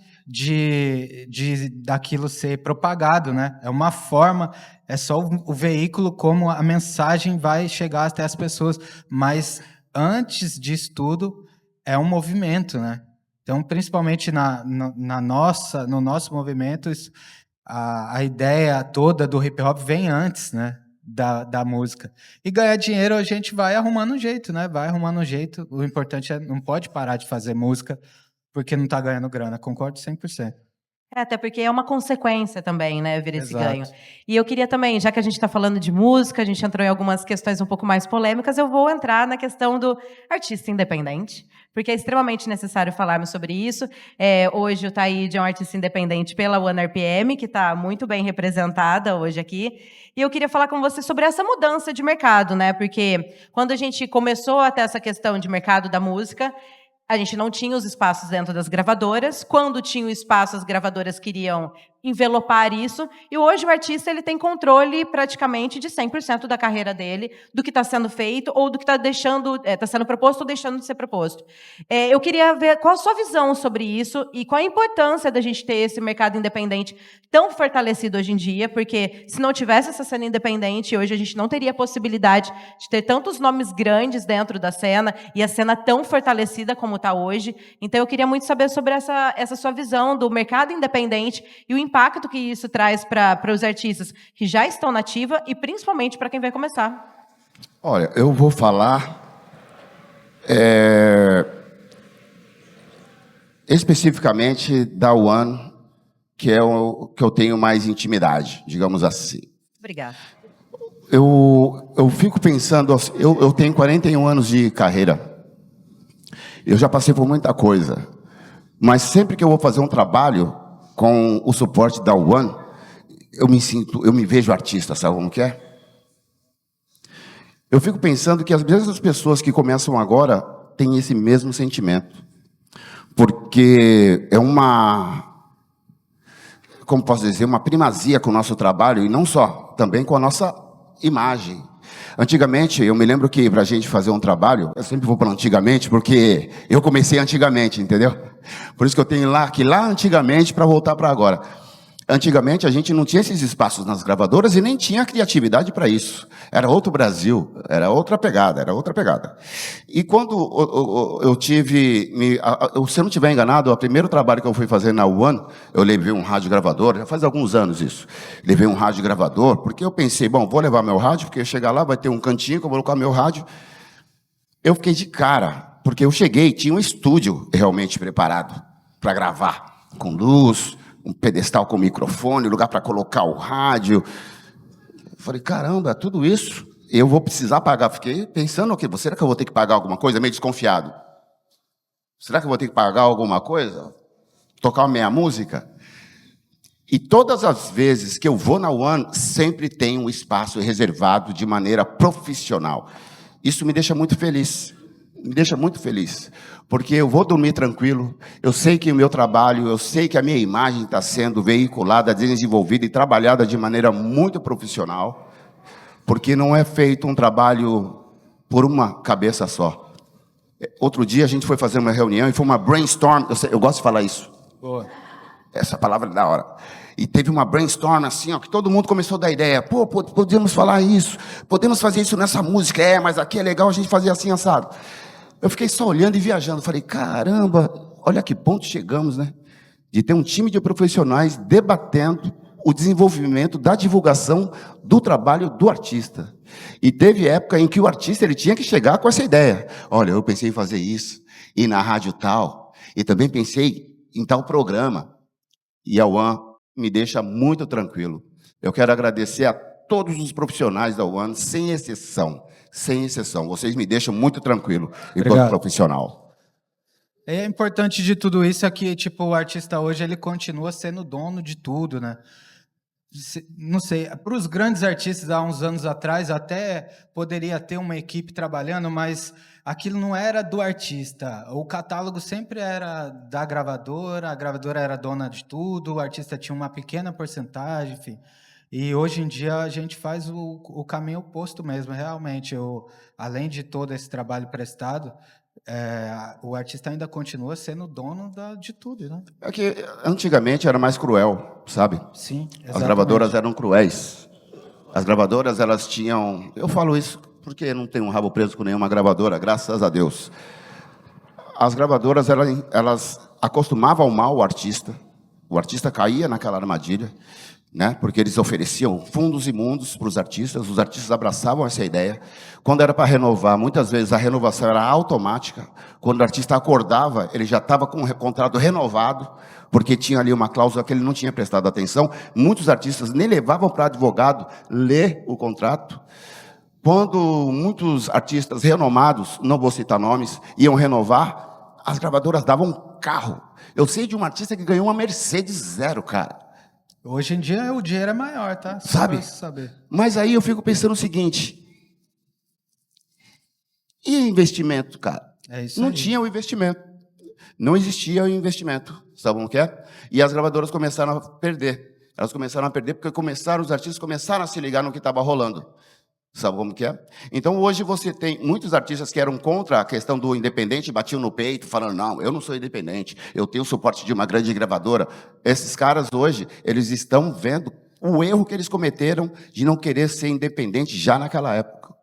daquilo ser propagado, né? É uma forma, é só o veículo como a mensagem vai chegar até as pessoas, mas antes disso tudo é um movimento, né? Então, principalmente no nosso movimento, a ideia toda do hip hop vem antes, né? Da música. E ganhar dinheiro a gente vai arrumando um jeito, né? Vai arrumando um jeito. O importante é não pode parar de fazer música porque não está ganhando grana. Concordo 100%. Até porque é uma consequência também, né, vir esse Exato. ganho. E eu queria também, já que a gente está falando de música, a gente entrou em algumas questões um pouco mais polêmicas, eu vou entrar na questão do artista independente, porque é extremamente necessário falarmos sobre isso. Hoje o Taíde é um artista independente pela OneRPM, que está muito bem representada hoje aqui. E eu queria falar com você sobre essa mudança de mercado, né? Porque quando a gente começou a ter essa questão de mercado da música, a gente não tinha os espaços dentro das gravadoras. Quando tinha o espaço, as gravadoras queriam envelopar isso. E hoje o artista ele tem controle praticamente de 100% da carreira dele, do que está sendo feito ou do que está sendo proposto ou deixando de ser proposto. Eu queria ver qual a sua visão sobre isso e qual a importância da gente ter esse mercado independente tão fortalecido hoje em dia, porque se não tivesse essa cena independente, hoje a gente não teria a possibilidade de ter tantos nomes grandes dentro da cena e a cena tão fortalecida como está hoje. Então, eu queria muito saber sobre essa sua visão do mercado independente e o impacto que isso traz para os artistas que já estão na ativa e principalmente para quem vai começar. Olha, eu vou falar especificamente da One, que é o que eu tenho mais intimidade, digamos assim. Obrigada. Eu fico pensando, eu tenho 41 anos de carreira. Eu já passei por muita coisa, mas sempre que eu vou fazer um trabalho com o suporte da One, eu me vejo artista, sabe como que é? Eu fico pensando que às vezes as pessoas que começam agora têm esse mesmo sentimento, porque é como posso dizer, uma primazia com o nosso trabalho, e não só, também com a nossa imagem. Antigamente, eu me lembro que para a gente fazer um trabalho, eu sempre vou para antigamente, porque eu comecei antigamente, entendeu? Por isso que eu tenho que lá antigamente para voltar para agora. Antigamente, a gente não tinha esses espaços nas gravadoras e nem tinha criatividade para isso. Era outro Brasil, era outra pegada. E quando eu tive, se eu não estiver enganado, o primeiro trabalho que eu fui fazer na One, eu levei um rádio gravador, já faz alguns anos isso. Levei um rádio gravador, porque eu pensei, bom, vou levar meu rádio, porque chegar lá vai ter um cantinho que eu vou colocar meu rádio. Eu fiquei de cara, porque eu cheguei, tinha um estúdio realmente preparado para gravar, com luz, um pedestal com microfone, lugar para colocar o rádio. Eu falei, caramba, tudo isso eu vou precisar pagar. Fiquei pensando, será que eu vou ter que pagar alguma coisa? Meio desconfiado. Será que eu vou ter que pagar alguma coisa? Tocar minha música? E todas as vezes que eu vou na One, sempre tem um espaço reservado de maneira profissional. Isso me deixa muito feliz. Me deixa muito feliz, porque eu vou dormir tranquilo, eu sei que o meu trabalho, eu sei que a minha imagem está sendo veiculada, desenvolvida e trabalhada de maneira muito profissional, porque não é feito um trabalho por uma cabeça só. Outro dia a gente foi fazer uma reunião e foi uma brainstorm, eu gosto de falar isso. Boa. Essa palavra é da hora. E teve uma brainstorm assim, que todo mundo começou a dar ideia. Pô, podemos falar isso, podemos fazer isso nessa música, mas aqui é legal a gente fazer assim, assado. Eu fiquei só olhando e viajando. Falei, caramba, olha que ponto chegamos, né? De ter um time de profissionais debatendo o desenvolvimento da divulgação do trabalho do artista. E teve época em que o artista ele tinha que chegar com essa ideia. Olha, eu pensei em fazer isso, e na rádio tal, e também pensei em tal programa. E a One me deixa muito tranquilo. Eu quero agradecer a todos os profissionais da One, sem exceção. Sem exceção. Vocês me deixam muito tranquilo enquanto profissional. É importante de tudo isso é que, tipo, o artista hoje ele continua sendo dono de tudo, né? Não sei, para os grandes artistas há uns anos atrás até poderia ter uma equipe trabalhando, mas aquilo não era do artista. O catálogo sempre era da gravadora, a gravadora era dona de tudo, o artista tinha uma pequena porcentagem, enfim. E hoje em dia a gente faz o caminho oposto mesmo, realmente. Além de todo esse trabalho prestado, o artista ainda continua sendo dono de tudo, né? É que antigamente era mais cruel, sabe? Sim, exatamente. As gravadoras eram cruéis. As gravadoras, elas tinham... Eu falo isso porque não tenho um rabo preso com nenhuma gravadora, graças a Deus. As gravadoras, elas acostumavam mal o artista caía naquela armadilha, né? Porque eles ofereciam fundos imundos para os artistas abraçavam essa ideia. Quando era para renovar, muitas vezes a renovação era automática. Quando o artista acordava, ele já estava com o contrato renovado, porque tinha ali uma cláusula que ele não tinha prestado atenção. Muitos artistas nem levavam para advogado ler o contrato. Quando muitos artistas renomados, não vou citar nomes, iam renovar, as gravadoras davam um carro. Eu sei de um artista que ganhou uma Mercedes 0, cara. Hoje em dia o dinheiro é maior, tá? Sabe? Mas aí eu fico pensando o seguinte. E investimento, cara? É isso não aí. tinha o investimento. Não existia o investimento. Sabe como que é? E as gravadoras começaram a perder. Elas começaram a perder porque os artistas começaram a se ligar no que estava rolando. Sabe como que é? Então, hoje você tem muitos artistas que eram contra a questão do independente, batiam no peito, falando, não, eu não sou independente, eu tenho o suporte de uma grande gravadora. Esses caras hoje, eles estão vendo o erro que eles cometeram de não querer ser independente já naquela época.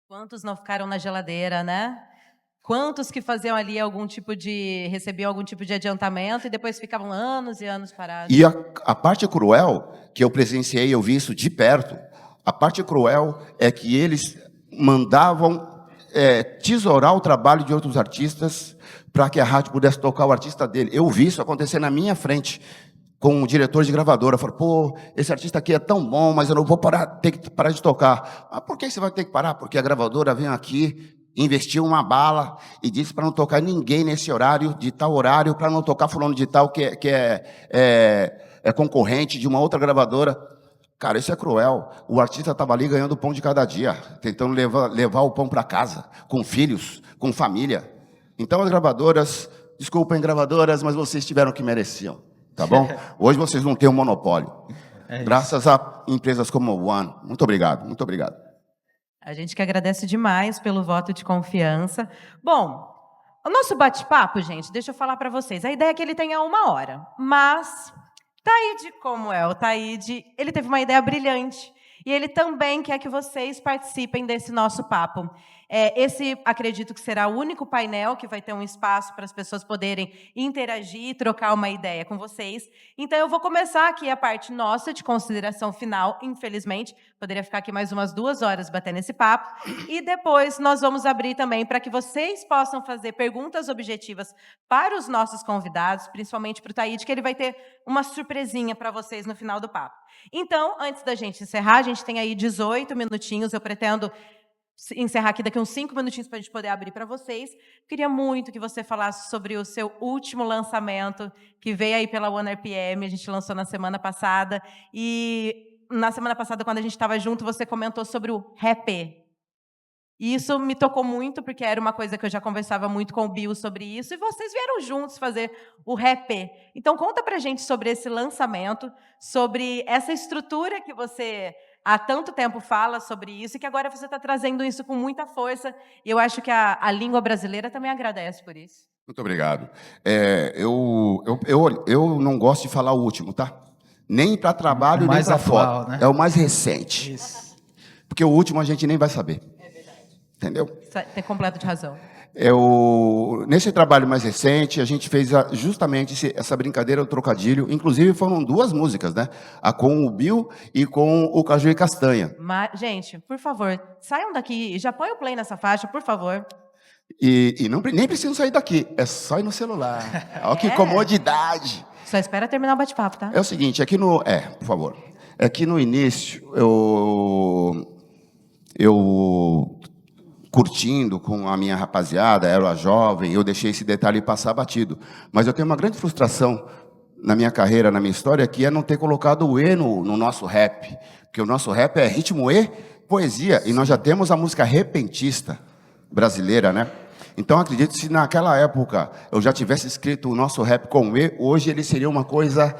Quantos não ficaram na geladeira, né? Quantos que faziam ali recebiam algum tipo de adiantamento e depois ficavam anos e anos parados? E a parte cruel, que eu presenciei, eu vi isso de perto, a parte cruel é que eles mandavam tesourar o trabalho de outros artistas para que a rádio pudesse tocar o artista dele. Eu vi isso acontecer na minha frente com o diretor de gravadora. Falei, pô, esse artista aqui é tão bom, mas eu não vou ter que parar de tocar. Ah, por que você vai ter que parar? Porque a gravadora vem aqui, investiu uma bala e disse para não tocar ninguém nesse horário, de tal horário, para não tocar fulano de tal, que é concorrente de uma outra gravadora. Cara, isso é cruel. O artista estava ali ganhando o pão de cada dia, tentando levar o pão para casa, com filhos, com família. Então, as gravadoras, desculpem, gravadoras, mas vocês tiveram o que mereciam, tá bom? Hoje vocês não têm um monopólio. Graças a empresas como a One. Muito obrigado, muito obrigado. A gente que agradece demais pelo voto de confiança. Bom, o nosso bate-papo, gente, deixa eu falar para vocês. A ideia é que ele tenha 1 hora, mas... Taíde, como é o Taíde, ele teve uma ideia brilhante. E ele também quer que vocês participem desse nosso papo. Esse, acredito que será o único painel que vai ter um espaço para as pessoas poderem interagir e trocar uma ideia com vocês. Então, eu vou começar aqui a parte nossa de consideração final, infelizmente. Poderia ficar aqui mais umas 2 horas batendo esse papo. E depois nós vamos abrir também para que vocês possam fazer perguntas objetivas para os nossos convidados, principalmente para o Taíde, que ele vai ter uma surpresinha para vocês no final do papo. Então, antes da gente encerrar, a gente tem aí 18 minutinhos, eu pretendo encerrar aqui daqui uns 5 minutinhos para a gente poder abrir para vocês. Queria muito que você falasse sobre o seu último lançamento, que veio aí pela One RPM, a gente lançou na semana passada, e na semana passada, quando a gente estava junto, você comentou sobre o rap. E isso me tocou muito, porque era uma coisa que eu já conversava muito com o Bill sobre isso, e vocês vieram juntos fazer o rap. Então, conta pra gente sobre esse lançamento, sobre essa estrutura que você há tanto tempo fala sobre isso, e que agora você está trazendo isso com muita força, e eu acho que a língua brasileira também agradece por isso. Muito obrigado. Eu não gosto de falar o último, tá? Nem para trabalho, nem para fora. Né? É o mais recente. Isso. Porque o último a gente nem vai saber. Entendeu? Tem completo de razão. Nesse trabalho mais recente, a gente fez justamente essa brincadeira, o trocadilho. Inclusive, foram 2 músicas, né? A com o Bill e com o Caju e Castanha. Gente, por favor, saiam daqui e já põe o play nessa faixa, por favor. E nem precisam sair daqui, é só ir no celular. Olha que comodidade. Só espera terminar o bate-papo, tá? É o seguinte, por favor. Aqui no início, eu curtindo com a minha rapaziada, era jovem, eu deixei esse detalhe passar batido. Mas eu tenho uma grande frustração na minha carreira, na minha história, que é não ter colocado o E no nosso rap. Porque o nosso rap é ritmo e poesia. E nós já temos a música repentista brasileira, né? Então, acredito que se naquela época eu já tivesse escrito o nosso rap com E, hoje ele seria uma coisa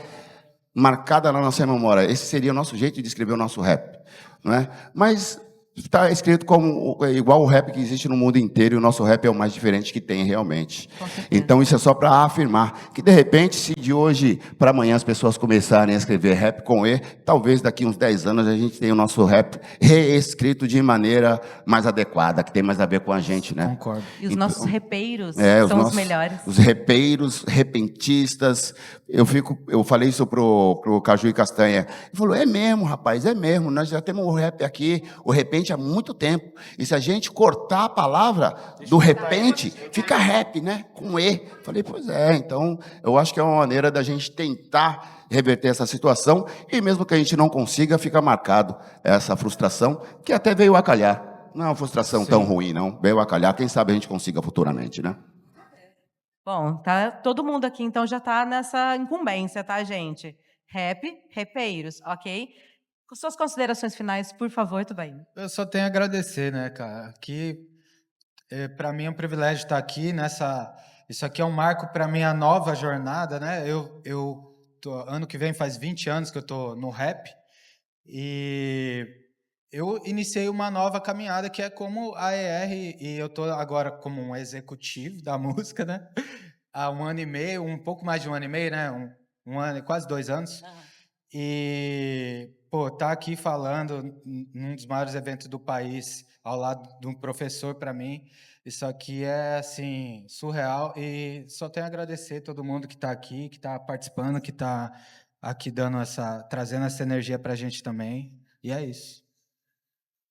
marcada na nossa memória. Esse seria o nosso jeito de escrever o nosso rap, não é? Mas está escrito como igual o rap que existe no mundo inteiro, e o nosso rap é o mais diferente que tem realmente. Então isso é só para afirmar que de repente, se de hoje para amanhã as pessoas começarem a escrever rap com E, talvez daqui uns 10 anos a gente tenha o nosso rap reescrito de maneira mais adequada, que tem mais a ver com a gente, né? Concordo. E os nossos repeiros são os melhores. Os repeiros, repentistas. Eu falei isso pro Caju e Castanha. Ele falou: é mesmo, rapaz, é mesmo. Nós já temos o rap aqui, o repente há muito tempo. E se a gente cortar a palavra do repente, fica rap, né? Com E. Falei, pois é. Então, eu acho que é uma maneira da gente tentar reverter essa situação. E mesmo que a gente não consiga, fica marcado essa frustração, que até veio a calhar. Não é uma frustração tão ruim, não. Veio a calhar. Quem sabe a gente consiga futuramente, né? Bom, tá, todo mundo aqui, então, já está nessa incumbência, tá, gente? Repeiros, ok? Com suas considerações finais, por favor, Tubaína. Eu só tenho a agradecer, né, cara? Que para mim é um privilégio estar aqui nessa. Isso aqui é um marco para minha nova jornada, né? Ano que vem faz 20 anos que eu tô no rap e eu iniciei uma nova caminhada que é como AER, e eu tô agora como um executivo da música, né? Há 1 ano e meio, um pouco mais de 1 ano e meio, né? Um ano, quase 2 anos. E, pô, tá aqui falando num dos maiores eventos do país, ao lado de um professor, para mim, isso aqui é, assim, surreal. E só tenho a agradecer a todo mundo que está aqui, que está participando, que está aqui trazendo essa energia para a gente também. E é isso.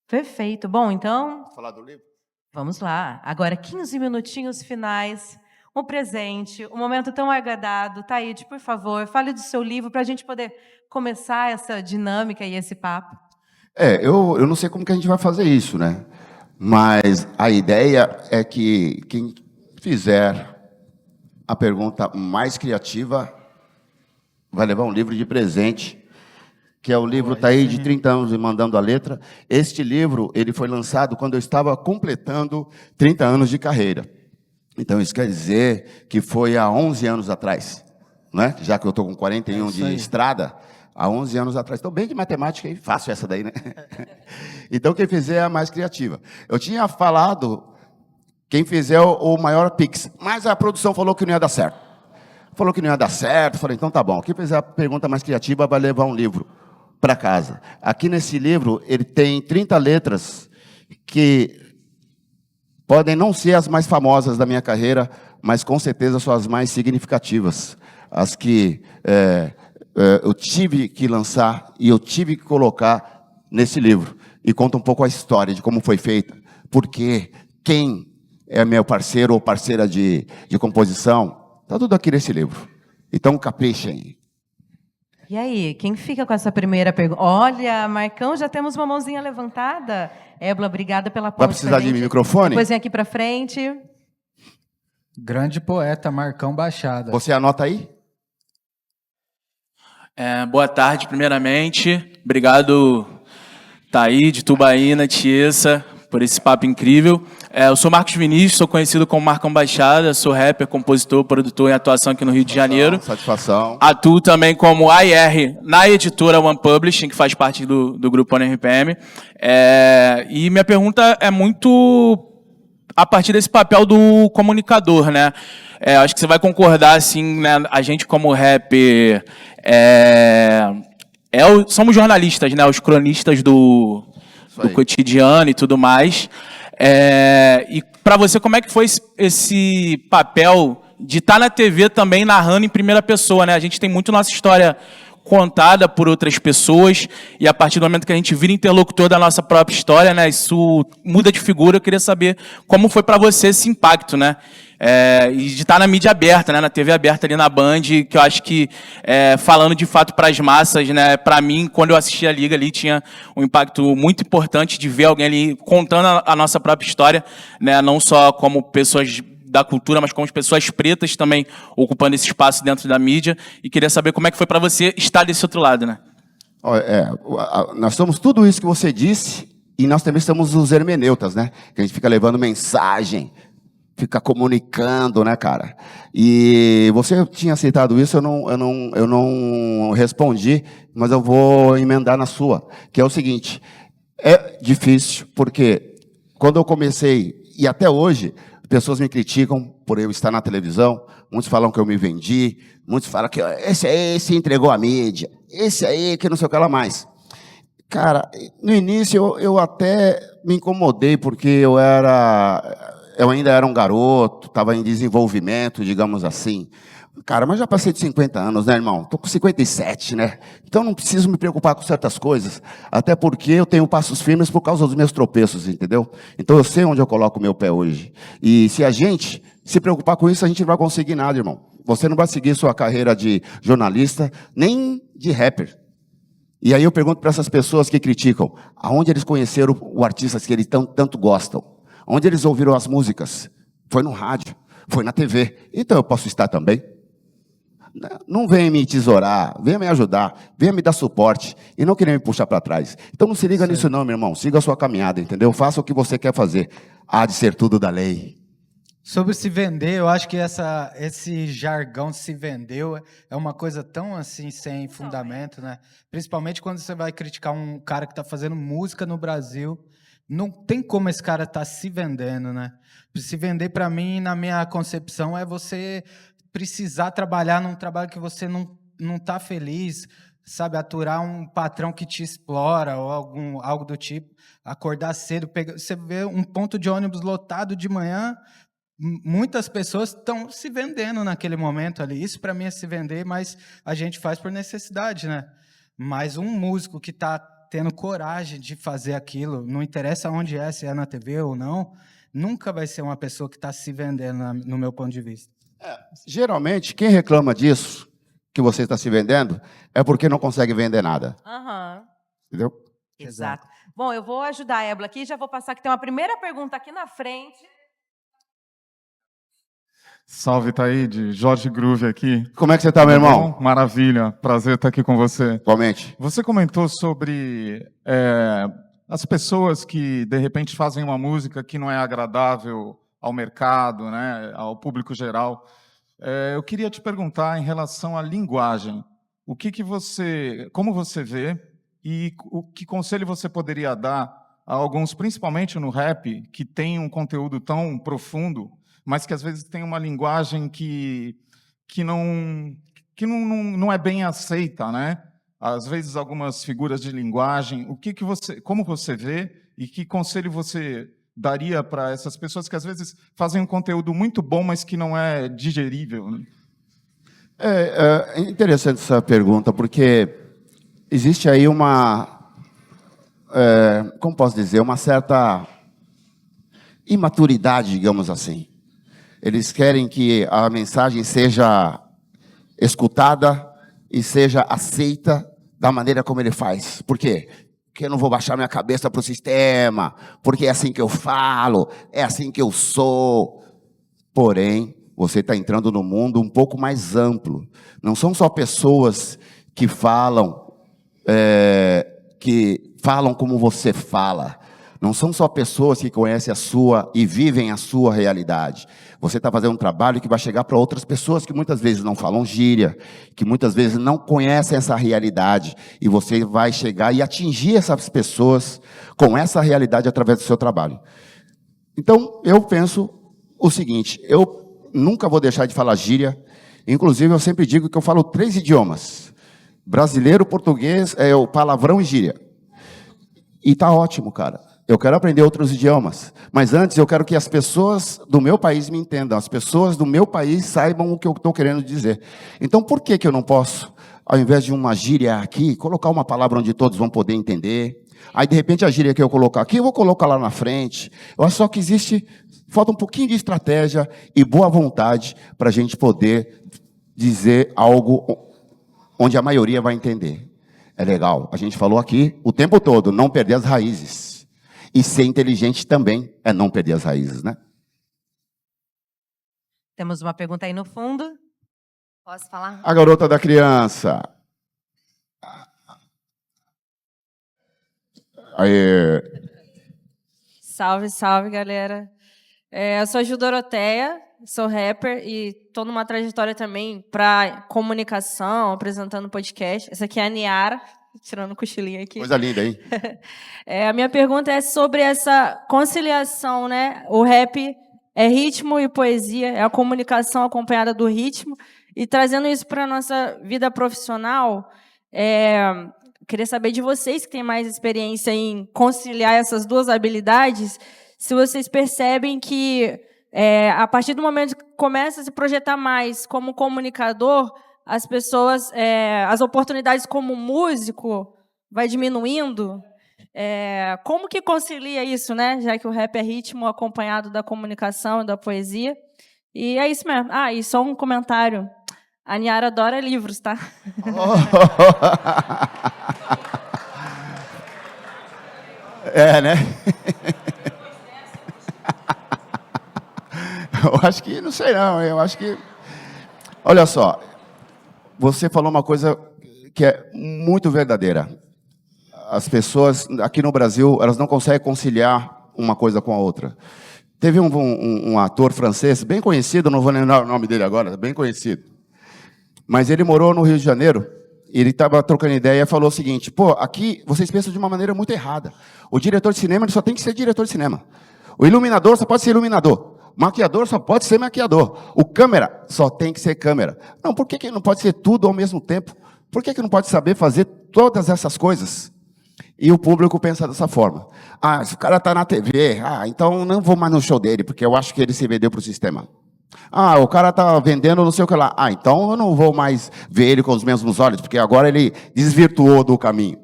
Perfeito. Bom, então... Vamos falar do livro? Vamos lá. Agora, 15 minutinhos finais. Um presente, um momento tão aguardado. Taíde, por favor, fale do seu livro para a gente poder começar essa dinâmica e esse papo. Eu não sei como que a gente vai fazer isso, né? Mas a ideia é que quem fizer a pergunta mais criativa vai levar um livro de presente, que é o livro Taíde, 30 anos e mandando a letra. Este livro ele foi lançado quando eu estava completando 30 anos de carreira. Então, isso quer dizer que foi há 11 anos atrás, né? Já que eu estou com 41 de estrada, há 11 anos atrás. Estou bem de matemática e faço essa daí, né? Então, quem fizer é a mais criativa. Eu tinha falado, quem fizer o maior Pix, mas a produção falou que não ia dar certo. Falou que não ia dar certo, falei, então tá bom. Quem fizer a pergunta mais criativa vai levar um livro para casa. Aqui nesse livro, ele tem 30 letras que podem não ser as mais famosas da minha carreira, mas com certeza são as mais significativas. As que eu tive que lançar e eu tive que colocar nesse livro. E conta um pouco a história de como foi feita. Porque quem é meu parceiro ou parceira de composição, está tudo aqui nesse livro. Então, caprichem. E aí, quem fica com essa primeira pergunta? Olha, Marcão, já temos uma mãozinha levantada. Ébula, obrigada pela ponte. Vai precisar de microfone? Depois vem aqui para frente. Grande poeta, Marcão Baixada. Você anota aí? Boa tarde, primeiramente. Obrigado, Taíde, Tubaína, Tiesa, por esse papo incrível. Eu sou Marcos Vinícius, sou conhecido como Marcão Baixada, sou rapper, compositor, produtor em atuação aqui no Rio de Janeiro. Satisfação. Atuo também como AR na editora One Publishing, que faz parte do grupo ONRPM. E minha pergunta é muito a partir desse papel do comunicador, né? Acho que você vai concordar, assim, né? A gente como rapper somos jornalistas, né? Os cronistas do cotidiano e tudo mais. E para você, como é que foi esse papel de estar na TV também narrando em primeira pessoa, né? A gente tem muito nossa história contada por outras pessoas, e a partir do momento que a gente vira interlocutor da nossa própria história, né, isso muda de figura. Eu queria saber como foi para você esse impacto, né? E de estar na mídia aberta, né, na TV aberta ali na Band, que eu acho que, falando de fato para as massas, né, para mim, quando eu assisti a Liga ali, tinha um impacto muito importante de ver alguém ali contando a nossa própria história, né, não só como pessoas da cultura, mas como as pessoas pretas também ocupando esse espaço dentro da mídia. E queria saber como é que foi para você estar desse outro lado, né? Nós somos tudo isso que você disse, e nós também somos os hermeneutas, né? Que a gente fica levando mensagem, fica comunicando, né, cara? E você tinha citado isso, eu não respondi, mas eu vou emendar na sua, que é o seguinte: é difícil, porque quando eu comecei, e até hoje, pessoas me criticam por eu estar na televisão, muitos falam que eu me vendi, muitos falam que esse aí se entregou à mídia, esse aí que não sei o que lá mais. Cara, no início eu até me incomodei, porque eu ainda era um garoto, estava em desenvolvimento, digamos assim. Cara, mas já passei de 50 anos, né, irmão? Estou com 57, né? Então não preciso me preocupar com certas coisas. Até porque eu tenho passos firmes por causa dos meus tropeços, entendeu? Então eu sei onde eu coloco o meu pé hoje. E se a gente se preocupar com isso, a gente não vai conseguir nada, irmão. Você não vai seguir sua carreira de jornalista, nem de rapper. E aí eu pergunto para essas pessoas que criticam, aonde eles conheceram o artista que eles tanto gostam? Onde eles ouviram as músicas? Foi no rádio, foi na TV. Então eu posso estar também. Não venha me tesourar, venha me ajudar, venha me dar suporte e não querer me puxar para trás. Então não se liga nisso não, meu irmão. Siga a sua caminhada, entendeu? Faça o que você quer fazer. Há de ser tudo da lei. Sobre se vender, eu acho que esse jargão de se vendeu é uma coisa tão assim, sem fundamento, né? Principalmente quando você vai criticar um cara que está fazendo música no Brasil. Não tem como esse cara estar se vendendo, né? Se vender, para mim, na minha concepção, é você precisar trabalhar num trabalho que você não está feliz, sabe? Aturar um patrão que te explora ou algo do tipo. Acordar cedo, você vê um ponto de ônibus lotado de manhã, muitas pessoas estão se vendendo naquele momento ali. Isso, para mim, é se vender, mas a gente faz por necessidade, né? Mas um músico que está tendo coragem de fazer aquilo, não interessa onde é, se é na TV ou não, nunca vai ser uma pessoa que está se vendendo, no meu ponto de vista. Geralmente, quem reclama disso, que você está se vendendo, é porque não consegue vender nada. Entendeu? Exato. Bom, eu vou ajudar a Ébula aqui, já vou passar que tem uma primeira pergunta aqui na frente. Salve, Taíde. Jorge Groove aqui. Como é que você está, meu irmão? Maravilha. Prazer estar aqui com você. Igualmente. Você comentou sobre as pessoas que, de repente, fazem uma música que não é agradável ao mercado, né, ao público geral. Eu queria te perguntar em relação à linguagem. Como você vê e que conselho você poderia dar a alguns, principalmente no rap, que tem um conteúdo tão profundo, mas que às vezes tem uma linguagem que não é bem aceita, né? Às vezes algumas figuras de linguagem. Como você vê e que conselho você daria para essas pessoas que às vezes fazem um conteúdo muito bom, mas que não é digerível, né? É interessante essa pergunta, porque existe aí como posso dizer, uma certa imaturidade, digamos assim. Eles querem que a mensagem seja escutada e seja aceita da maneira como ele faz. Por quê? Porque eu não vou baixar minha cabeça para o sistema, porque é assim que eu falo, é assim que eu sou. Porém, você está entrando num mundo um pouco mais amplo. Não são só pessoas que falam como você fala. Não são só pessoas que conhecem a sua e vivem a sua realidade. Você está fazendo um trabalho que vai chegar para outras pessoas que muitas vezes não falam gíria, que muitas vezes não conhecem essa realidade. E você vai chegar e atingir essas pessoas com essa realidade através do seu trabalho. Então, eu penso o seguinte: eu nunca vou deixar de falar gíria. Inclusive, eu sempre digo que eu falo 3 idiomas. Brasileiro, português, o palavrão e gíria. E tá ótimo, cara. Eu quero aprender outros idiomas. Mas antes eu quero que as pessoas do meu país me entendam. As pessoas do meu país saibam o que eu estou querendo dizer. Então, por que eu não posso, ao invés de uma gíria aqui, colocar uma palavra onde todos vão poder entender? Aí, de repente, a gíria que eu colocar aqui, eu vou colocar lá na frente. Eu acho só que falta um pouquinho de estratégia e boa vontade para a gente poder dizer algo onde a maioria vai entender. É legal. A gente falou aqui o tempo todo, não perder as raízes. E ser inteligente também é não perder as raízes, né? Temos uma pergunta aí no fundo. Posso falar? A garota da criança. Aí. Salve, salve, galera. Eu sou a Gil Doroteia, sou rapper e estou numa trajetória também para comunicação, apresentando podcast. Essa aqui é a Niara, tirando o cochilinho aqui. Coisa linda, hein? A minha pergunta é sobre essa conciliação, né? O rap é ritmo e poesia, é a comunicação acompanhada do ritmo. E trazendo isso para a nossa vida profissional, queria saber de vocês que têm mais experiência em conciliar essas duas habilidades, se vocês percebem que, a partir do momento que começa a se projetar mais como comunicador, as pessoas, as oportunidades como músico vai diminuindo. Como que concilia isso, né? Já que o rap é ritmo acompanhado da comunicação e da poesia. E é isso mesmo. E só um comentário. A Niara adora livros, tá? Né? Eu acho que, não sei não, eu acho que... Olha só, você falou uma coisa que é muito verdadeira. As pessoas aqui no Brasil, elas não conseguem conciliar uma coisa com a outra. Teve um ator francês, bem conhecido, não vou lembrar o nome dele agora, bem conhecido. Mas ele morou no Rio de Janeiro, e ele estava trocando ideia e falou o seguinte, aqui vocês pensam de uma maneira muito errada. O diretor de cinema ele só tem que ser diretor de cinema. O iluminador só pode ser iluminador. O maquiador só pode ser maquiador. O câmera só tem que ser câmera. Não, por que não pode ser tudo ao mesmo tempo? Por que não pode saber fazer todas essas coisas? E o público pensa dessa forma. Se o cara está na TV, então não vou mais no show dele, porque eu acho que ele se vendeu para o sistema. O cara está vendendo não sei o que lá. Então eu não vou mais ver ele com os mesmos olhos, porque agora ele desvirtuou do caminho.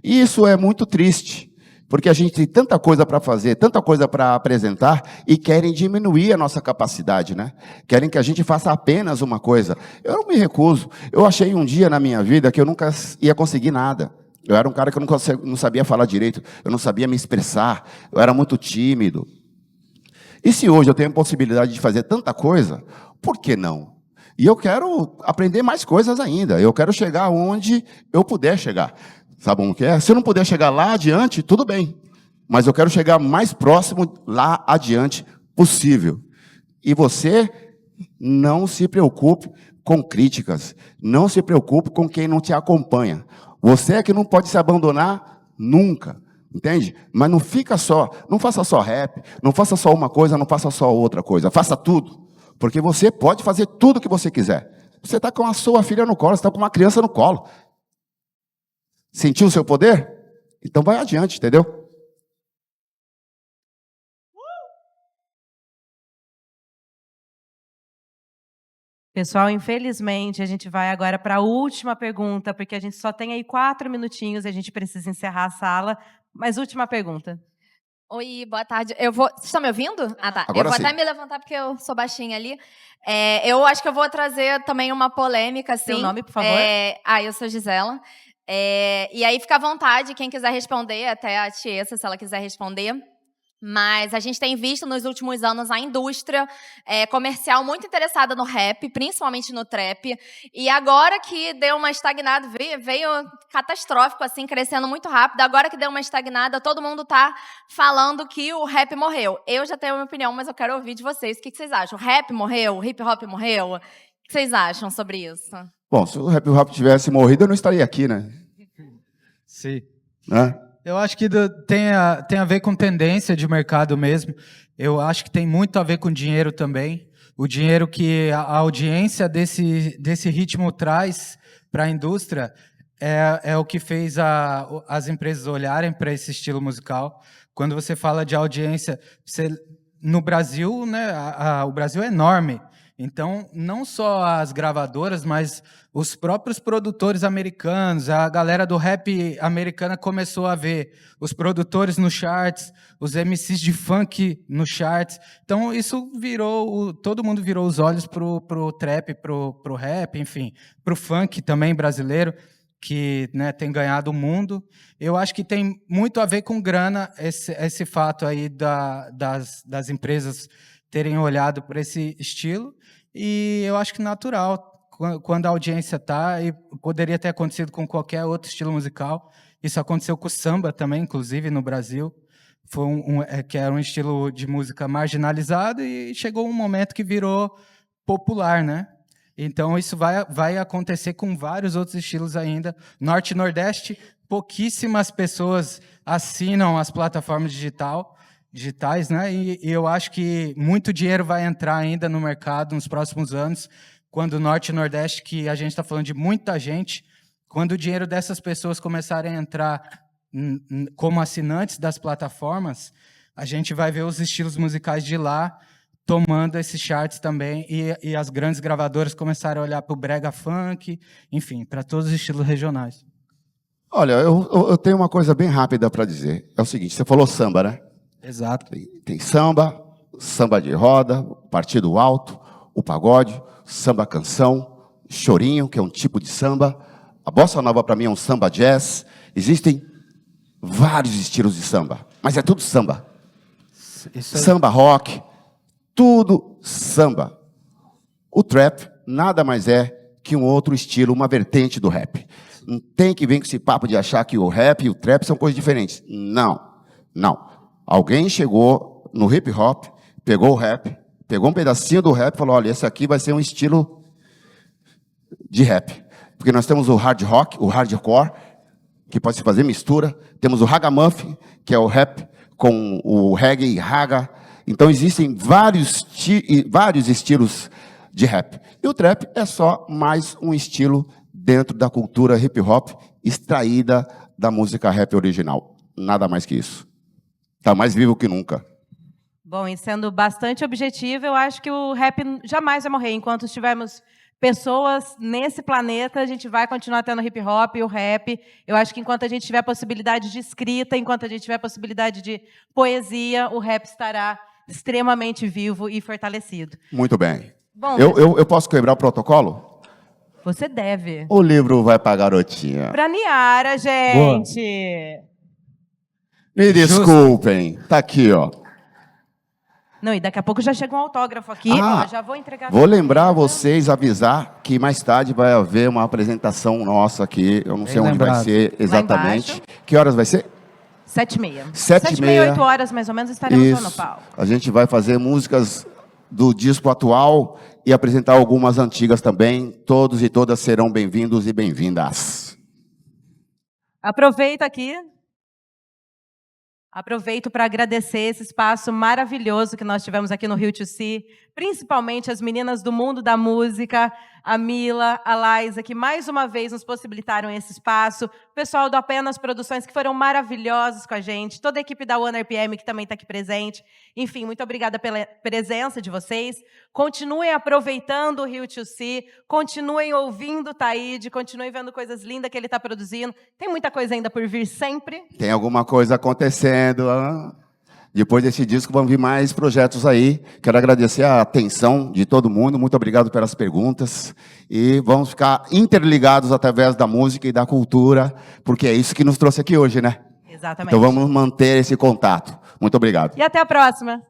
E isso é muito triste, porque a gente tem tanta coisa para fazer, tanta coisa para apresentar, e querem diminuir a nossa capacidade, né? Querem que a gente faça apenas uma coisa. Eu não me recuso. Eu achei um dia na minha vida que eu nunca ia conseguir nada. Eu era um cara que eu não sabia falar direito, eu não sabia me expressar, eu era muito tímido. E se hoje eu tenho a possibilidade de fazer tanta coisa, por que não? E eu quero aprender mais coisas ainda, eu quero chegar onde eu puder chegar. Sabe o que é? Se eu não puder chegar lá adiante, tudo bem. Mas eu quero chegar mais próximo lá adiante possível. E você não se preocupe com críticas, não se preocupe com quem não te acompanha. Você é que não pode se abandonar nunca, entende? Mas não fica só, não faça só rap, não faça só uma coisa, não faça só outra coisa, faça tudo. Porque você pode fazer tudo o que você quiser. Você está com a sua filha no colo, você está com uma criança no colo. Sentiu o seu poder? Então vai adiante, entendeu? Pessoal, infelizmente, a gente vai agora para a última pergunta, porque a gente só tem aí 4 minutinhos e a gente precisa encerrar a sala. Mas última pergunta. Oi, boa tarde. Vocês estão me ouvindo? Tá. Agora eu vou sim. até me levantar porque eu sou baixinha ali. Eu acho que eu vou trazer também uma polêmica, assim. Seu nome, por favor? Eu sou Gisela. E aí fica à vontade, quem quiser responder, até a Tiesa, se ela quiser responder. Mas a gente tem visto nos últimos anos a indústria comercial muito interessada no rap, principalmente no trap. E agora que deu uma estagnada, veio catastrófico, assim, crescendo muito rápido. Agora que deu uma estagnada, todo mundo tá falando que o rap morreu. Eu já tenho a minha opinião, mas eu quero ouvir de vocês. O que vocês acham? O rap morreu? O hip hop morreu? O que vocês acham sobre isso? Bom, se o rap hop tivesse morrido, eu não estaria aqui, né? Sim. Né? Eu acho que tem a ver com tendência de mercado mesmo. Eu acho que tem muito a ver com dinheiro também. O dinheiro que a audiência desse ritmo traz para a indústria é o que fez as empresas olharem para esse estilo musical. Quando você fala de audiência, no Brasil, né, o Brasil é enorme. Então, não só as gravadoras, mas os próprios produtores americanos, a galera do rap americana começou a ver os produtores nos charts, os MCs de funk nos charts. Então, isso virou, todo mundo virou os olhos pro trap, pro rap, enfim, pro funk também brasileiro, que, né, tem ganhado o mundo. Eu acho que tem muito a ver com grana, esse fato aí das empresas terem olhado por esse estilo. E eu acho que natural, quando a audiência está, e poderia ter acontecido com qualquer outro estilo musical. Isso aconteceu com o samba também, inclusive, no Brasil. Foi que era um estilo de música marginalizado e chegou um momento que virou popular, né? Então, isso vai acontecer com vários outros estilos ainda. Norte e Nordeste, pouquíssimas pessoas assinam as plataformas digitais, né? E eu acho que muito dinheiro vai entrar ainda no mercado nos próximos anos, quando o Norte e Nordeste, que a gente está falando de muita gente, quando o dinheiro dessas pessoas começarem a entrar como assinantes das plataformas, a gente vai ver os estilos musicais de lá tomando esses charts também, e as grandes gravadoras começaram a olhar para o brega funk, enfim, para todos os estilos regionais. Olha, eu tenho uma coisa bem rápida para dizer. É o seguinte, você falou samba, né? Exato. Tem samba, samba de roda, partido alto, o pagode, samba canção, chorinho, que é um tipo de samba. A bossa nova, para mim, é um samba jazz. Existem vários estilos de samba, mas é tudo samba. Samba rock, tudo samba. O trap nada mais é que um outro estilo, uma vertente do rap. Não tem que vir com esse papo de achar que o rap e o trap são coisas diferentes. Não, não. Alguém chegou no hip hop, pegou o rap, pegou um pedacinho do rap e falou, olha, esse aqui vai ser um estilo de rap. Porque nós temos o hard rock, o hardcore, que pode se fazer mistura. Temos o ragamuffin, que é o rap com o reggae e raga. Então, existem vários estilos de rap. E o trap é só mais um estilo dentro da cultura hip-hop, extraída da música rap original. Nada mais que isso. Está mais vivo que nunca. Bom, e sendo bastante objetivo, eu acho que o rap jamais vai morrer. Enquanto estivermos pessoas nesse planeta, a gente vai continuar tendo hip-hop e o rap. Eu acho que enquanto a gente tiver possibilidade de escrita, enquanto a gente tiver possibilidade de poesia, o rap estará extremamente vivo e fortalecido. Muito bem. Bom, eu posso quebrar o protocolo? Você deve. O livro vai para a garotinha. Pra Niara, gente. Boa. Me desculpem. Tá aqui, ó. Não, e daqui a pouco já chega um autógrafo aqui. Ó, já vou entregar. Vou lembrar vocês, avisar que mais tarde vai haver uma apresentação nossa aqui. Eu não sei onde vai ser exatamente. Que horas vai ser? 7h30. 7h30, 8 horas, mais ou menos, estaremos lá no palco. A gente vai fazer músicas do disco atual e apresentar algumas antigas também. Todos e todas serão bem-vindos e bem-vindas. Aproveito aqui. Aproveito para agradecer esse espaço maravilhoso que nós tivemos aqui no Rio to See, principalmente as meninas do mundo da música, a Mila, a Liza, que mais uma vez nos possibilitaram esse espaço, o pessoal do Apenas Produções, que foram maravilhosos com a gente, toda a equipe da One RPM, que também está aqui presente. Enfim, muito obrigada pela presença de vocês. Continuem aproveitando o Rio to See, continuem ouvindo o Taíde, continuem vendo coisas lindas que ele está produzindo. Tem muita coisa ainda por vir sempre. Tem alguma coisa acontecendo. Depois desse disco vão vir mais projetos aí. Quero agradecer a atenção de todo mundo. Muito obrigado pelas perguntas. E vamos ficar interligados através da música e da cultura, porque é isso que nos trouxe aqui hoje, né? Exatamente. Então vamos manter esse contato. Muito obrigado. E até a próxima.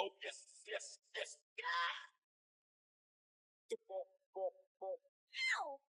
Oh, yes, yes, yes. Yeah. Ow.